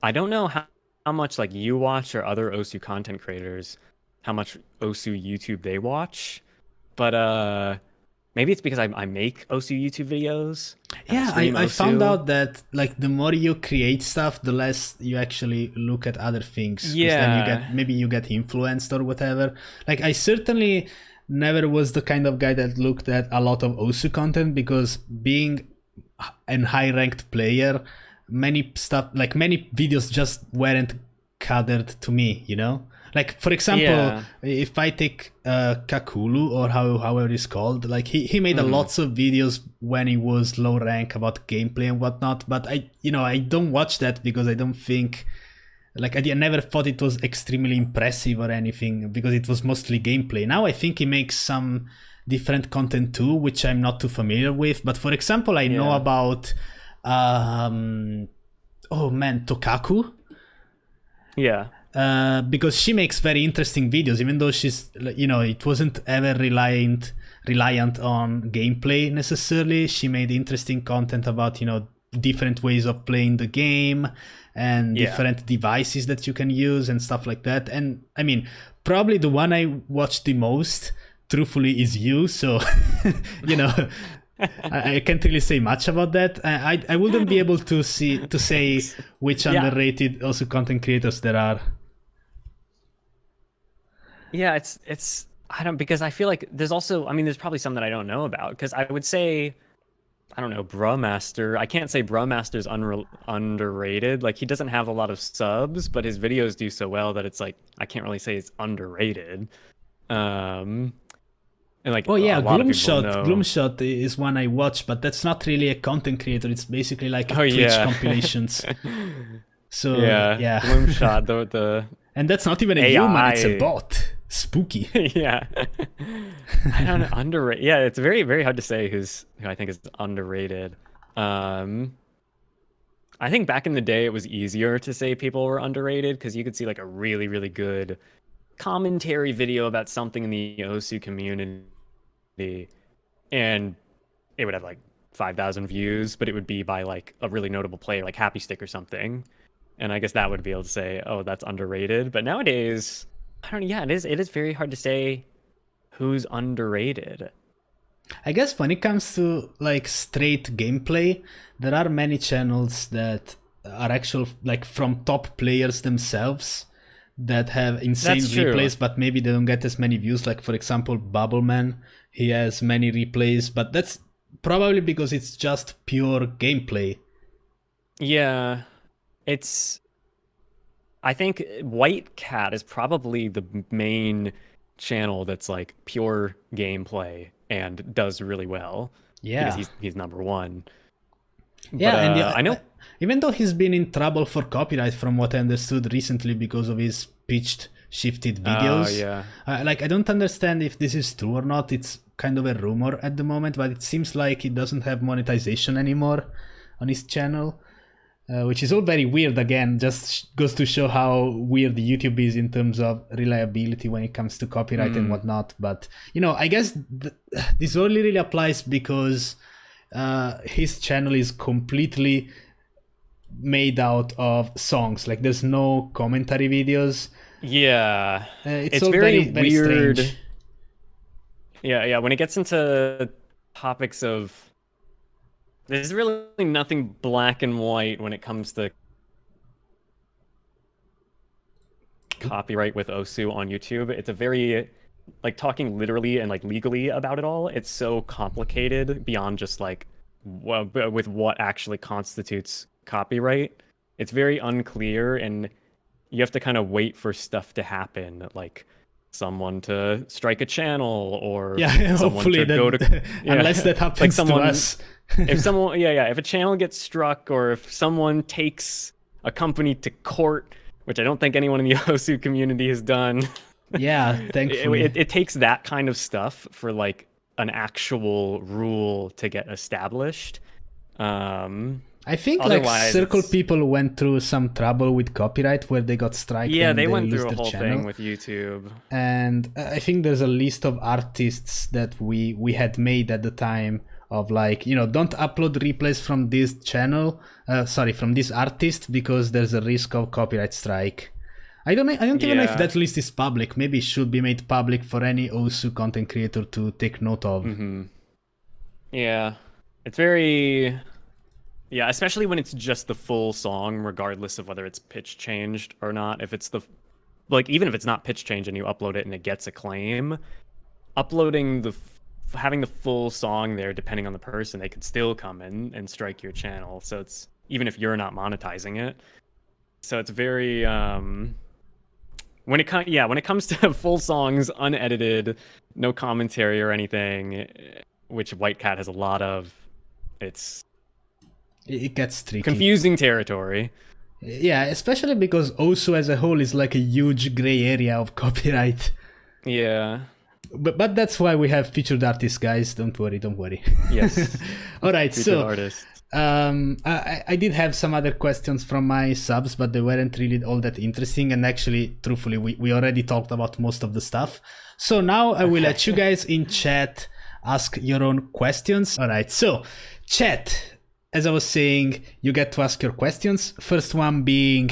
I don't know how much like you watch or other Osu content creators, how much Osu YouTube they watch. But maybe it's because I make Osu YouTube videos. Yeah, I found out that like the more you create stuff, the less you actually look at other things. 'Cause then you get influenced or whatever. Like I certainly never was the kind of guy that looked at a lot of Osu content, because being an high ranked player, many videos just weren't catered to me, you know? Like, for example, if I take Kakulu, or however it's called, like he made lots of videos when he was low rank about gameplay and whatnot, but I don't watch that because I don't think, like, I never thought it was extremely impressive or anything, because it was mostly gameplay. Now I think he makes some different content too, which I'm not too familiar with. But for example, I know about Tokaku. Yeah. Because she makes very interesting videos, even though she's, it wasn't ever reliant on gameplay necessarily. She made interesting content about, different ways of playing the game and different devices that you can use and stuff like that. And I mean, probably the one I watched the most, truthfully, is you. So, I can't really say much about that. I wouldn't be able to say which underrated also content creators there are. Yeah, it's because I feel like there's also, there's probably some that I don't know about, because I would say, I don't know, Bruhmaster. I can't say Bruhmaster's underrated. Like, he doesn't have a lot of subs, but his videos do so well that it's like, I can't really say it's underrated. And like, Gloomshot is one I watch, but that's not really a content creator. It's basically like Twitch compilations. So yeah. Gloomshot, the and that's not even a human, it's a bot. Spooky. Yeah. I don't know, underrated. Yeah, it's very, very hard to say who I think is underrated. I think back in the day it was easier to say people were underrated, because you could see like a really, really good commentary video about something in the Osu community, and it would have like 5,000 views, but it would be by like a really notable player like Happy Stick or something. And I guess that would be able to say, oh, that's underrated. But nowadays, I don't know. Yeah, it is very hard to say who's underrated. I guess when it comes to like straight gameplay, there are many channels that are actual, like, from top players themselves, that have insane replays, but maybe they don't get as many views. Like, for example, Bubbleman, he has many replays, but that's probably because it's just pure gameplay. Yeah, I think White Cat is probably the main channel that's like pure gameplay and does really well. Yeah, because he's number one. Yeah, but, and I know, even though he's been in trouble for copyright, from what I understood recently, because of his pitched, shifted videos. I don't understand if this is true or not. It's kind of a rumor at the moment, but it seems like he doesn't have monetization anymore on his channel. Which is all very weird. Again, just goes to show how weird YouTube is in terms of reliability when it comes to copyright and whatnot. But, I guess this only really applies because his channel is completely made out of songs. Like, there's no commentary videos. Yeah. It's all very, very weird. Strange. Yeah. When it gets into topics of... There's really nothing black and white when it comes to copyright with Osu on YouTube. It's a very, like, talking literally and like legally about it all. It's so complicated beyond just like with what actually constitutes copyright. It's very unclear, and you have to kind of wait for stuff to happen, like someone to strike a channel, or someone to go to unless that happens like someone, to us. If someone if a channel gets struck, or if someone takes a company to court, which I don't think anyone in the Osu community has done. Yeah, thankfully. It takes that kind of stuff for like an actual rule to get established. I think like Otherwise, Circle people went through some trouble with copyright where they got striked yeah, and they they went lost through a their whole channel. thing with YouTube. And I think there's a list of artists that we had made at the time of like, you know, don't upload replays from this channel, from this artist, because there's a risk of copyright strike. I don't even know if Yeah. that list is public. Maybe it should be made public for any Osu content creator to take note of. Yeah. It's very... Yeah, especially when it's just the full song, regardless of whether it's pitch changed or not. If it's the... Like, even if it's not pitch changed and you upload it and it gets a claim, uploading having the full song there, depending on the person, they could still come in and strike your channel. So it's... Even if you're not monetizing it. So it's very... When it comes to full songs, unedited, no commentary or anything, which White Cat has a lot of, It gets tricky. confusing territory. Yeah, especially because Osu as a whole is like a huge gray area of copyright. Yeah. But that's why we have featured artists, guys. Don't worry. Yes. All right, Featured so artists. I did have some other questions from my subs, but they weren't really all that interesting. And actually, truthfully, we already talked about most of the stuff. So now I will let you guys in chat ask your own questions. All right, so chat, as I was saying, you get to ask your questions. First one being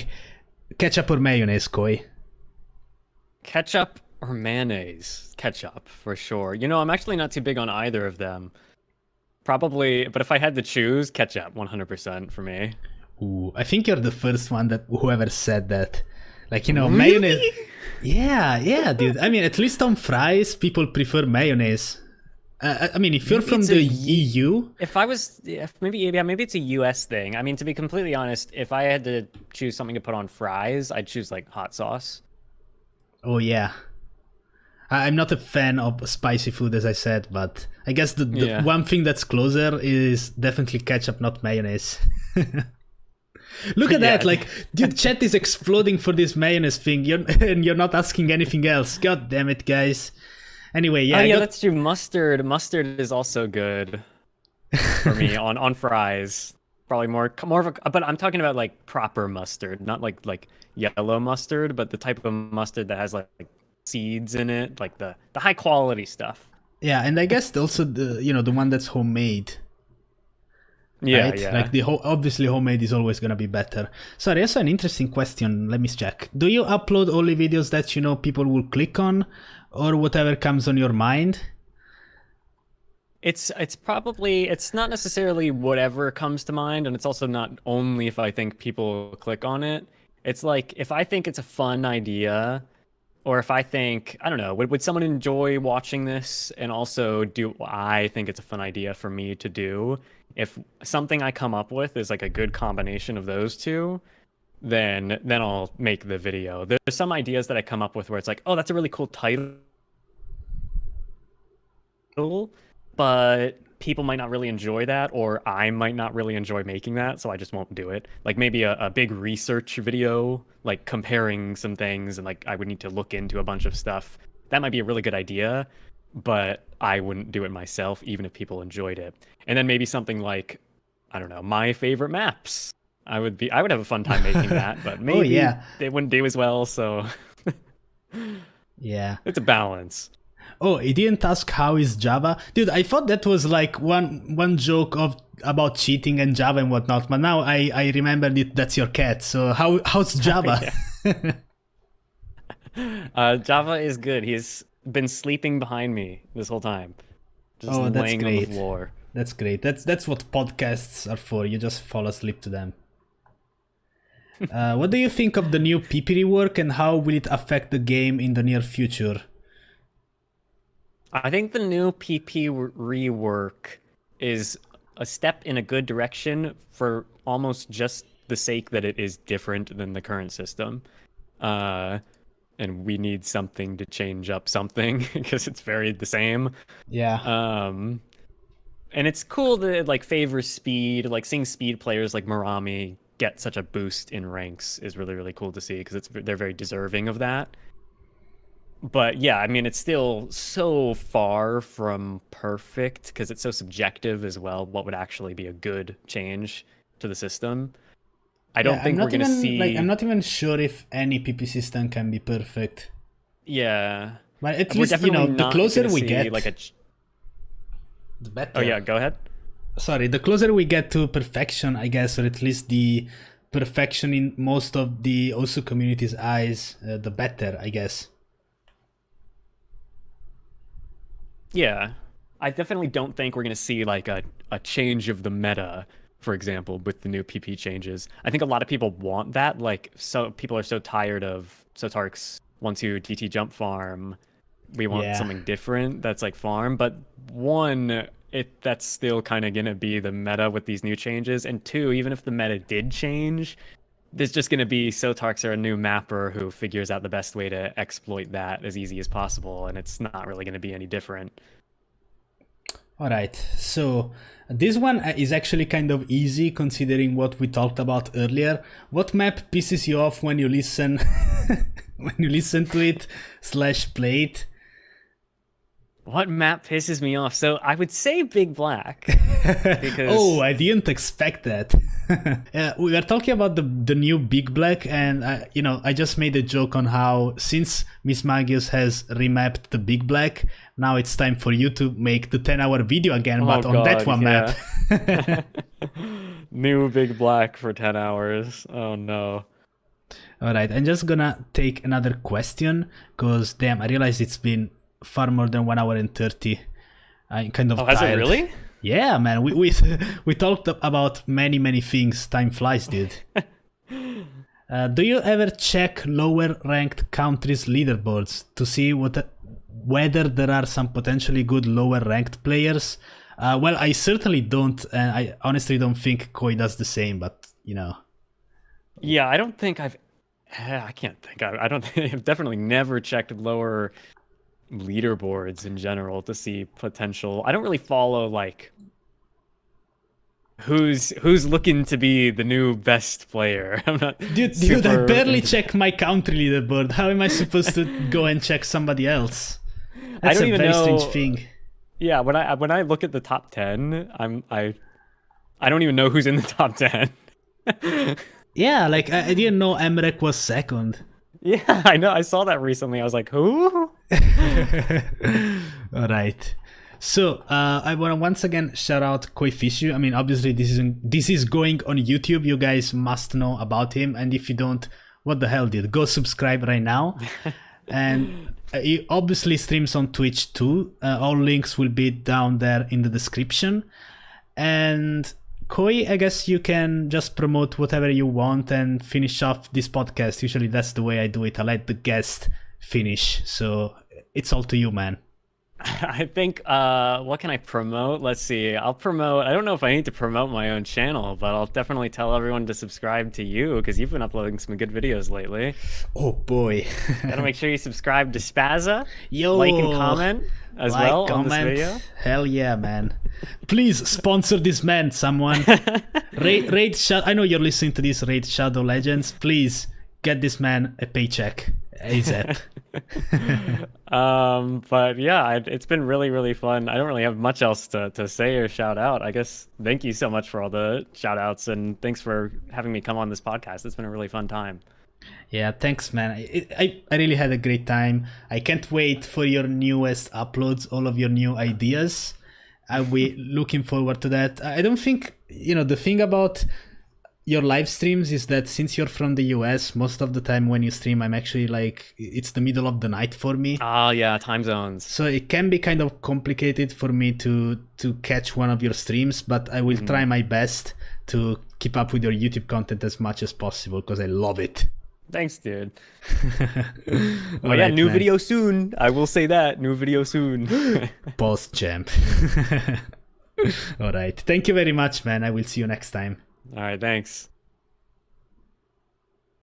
ketchup or mayonnaise, Koi? Ketchup or mayonnaise? Ketchup, for sure. You know, I'm actually not too big on either of them. Probably, but if I had to choose, ketchup, 100% for me. Ooh, I think you're the first one that whoever said that. Like, you know, Really? mayonnaise. Yeah, dude. I mean, at least on fries, people prefer mayonnaise. I mean, if you're Maybe from it's the a EU, maybe it's a US thing. I mean, to be completely honest, if I had to choose something to put on fries, I'd choose like hot sauce. oh yeah. I'm not a fan of spicy food, as I said, but I guess the Yeah. one thing that's closer is definitely ketchup, not mayonnaise. Look at that, Yeah. like, dude, chat is exploding for this mayonnaise thing, and you're not asking anything else. God damn it, guys. Anyway, yeah. Oh I yeah, got- that's true. Mustard is also good for me on fries. Probably more of a, but I'm talking about like proper mustard, not like yellow mustard, but the type of mustard that has like seeds in it, like the high quality stuff. Yeah, and I guess also the one that's homemade. Yeah, Right? yeah. Like obviously homemade is always gonna be better. Sorry, also an interesting question. Let me check. Do you upload only videos that you know people will click on, or whatever comes on your mind? It's not necessarily whatever comes to mind, and it's also not only if I think people will click on it. It's like if I think it's a fun idea, or if I think, I don't know, would someone enjoy watching this, and also do I think it's a fun idea for me to do? If something I come up with is like a good combination of those two, then I'll make the video. There's some ideas that I come up with where it's like, oh, that's a really cool title, but people might not really enjoy that, or I might not really enjoy making that, so I just won't do it. Like maybe a big research video, like comparing some things, and like I would need to look into a bunch of stuff. That might be a really good idea, but I wouldn't do it myself, even if people enjoyed it. And then maybe something like, I don't know, my favorite maps. I would have a fun time making that, but maybe yeah. they wouldn't do as well, so Yeah. it's a balance. Oh, he didn't ask how is Java, dude. I thought that was like one joke about cheating and Java and whatnot, but now I remembered that's your cat. So how's Java? Java is good. He's been sleeping behind me this whole time, just Oh, that's laying on great. the floor. That's great. That's what podcasts are for. You just fall asleep to them. What do you think of the new PP rework, and how will it affect the game in the near future? I think the new PP rework is a step in a good direction for almost just the sake that it is different than the current system. And we need something to change up something because it's very the same. Yeah. And it's cool that it like favors speed, like seeing speed players like Marami get such a boost in ranks is really, really cool to see because they're very deserving of that. But yeah, I mean, it's still so far from perfect because it's so subjective as well. What would actually be a good change? to the system. I don't think we're gonna see. I'm not even sure if any PP system can be perfect. Yeah, but at least the closer we get, the better. Oh yeah, go ahead. Sorry, the closer we get to perfection, I guess, or at least the perfection in most of the Osu community's eyes, the better, I guess. Yeah, I definitely don't think we're going to see like a change of the meta, for example, with the new PP changes. I think a lot of people want that. Like, so people are so tired of Sotark's 1-2 DT jump farm. We want something different that's like farm. But one, that's still kind of going to be the meta with these new changes. And two, even if the meta did change, there's just going to be Sotarks are a new mapper who figures out the best way to exploit that as easy as possible, and it's not really going to be any different. All right, so this one is actually kind of easy considering what we talked about earlier. What map pisses you off when you listen when you listen to it / play it? What map pisses me off? So I would say Big Black. Because... Oh, I didn't expect that. We were talking about the new Big Black, and I just made a joke on how since Miss Magius has remapped the Big Black, now it's time for you to make the 10-hour video again, but on that one map. New Big Black for 10 hours. Oh no. All right, I'm just gonna take another question because damn, I realized it's been far more than 1 hour and 30. I'm kind of tired. Has it really? Yeah, man. We talked about many things. Time flies, dude. Do you ever check lower ranked countries' leaderboards to see whether there are some potentially good lower ranked players? Well, I certainly don't, and I honestly don't think Koi does the same. But yeah, I don't think I can't think. I don't think I've definitely never checked lower leaderboards in general to see potential. I don't really follow like who's looking to be the new best player. I'm not dude, I barely check my country leaderboard. How am I supposed to go and check somebody else? That's I don't even know. Strange thing. Yeah, when I look at the top 10, I don't even know who's in the top 10. Yeah, like I didn't know Emrek was second. Yeah, I know. I saw that recently. I was like, who? All right. So I want to once again shout out KoiFishu. I mean, obviously this is going on YouTube. You guys must know about him. And if you don't, what the hell, dude? Go subscribe right now. And he obviously streams on Twitch too. All links will be down there in the description. And Koi, I guess you can just promote whatever you want and finish off this podcast. Usually that's the way I do it. I let the guest finish. So it's all to you, man. I think, what can I promote? Let's see. I'll promote, I don't know if I need to promote my own channel, but I'll definitely tell everyone to subscribe to you because you've been uploading some good videos lately. Oh boy. Gotta make sure you subscribe to Spazza. Yo, like and comment as well comment. On this video. Hell yeah, man. Please sponsor this man, someone. Raid I know you're listening to this, Raid Shadow Legends. Please get this man a paycheck. ASAP. But yeah, it's been really fun. I don't really have much else to say or shout out. I guess thank you so much for all the shout outs and thanks for having me come on this podcast. It's been a really fun time. Yeah, thanks, man. I really had a great time. I can't wait for your newest uploads, all of your new ideas. I'll be looking forward to that. I don't think, the thing about your live streams is that since you're from the US, most of the time when you stream, I'm actually like, it's the middle of the night for me. Oh yeah, time zones. So it can be kind of complicated for me to catch one of your streams, but I will try my best to keep up with your YouTube content as much as possible because I love it. Thanks, dude. Oh yeah, new video soon. I will say that. New video soon. Post champ. All right. Thank you very much, man. I will see you next time. All right, thanks.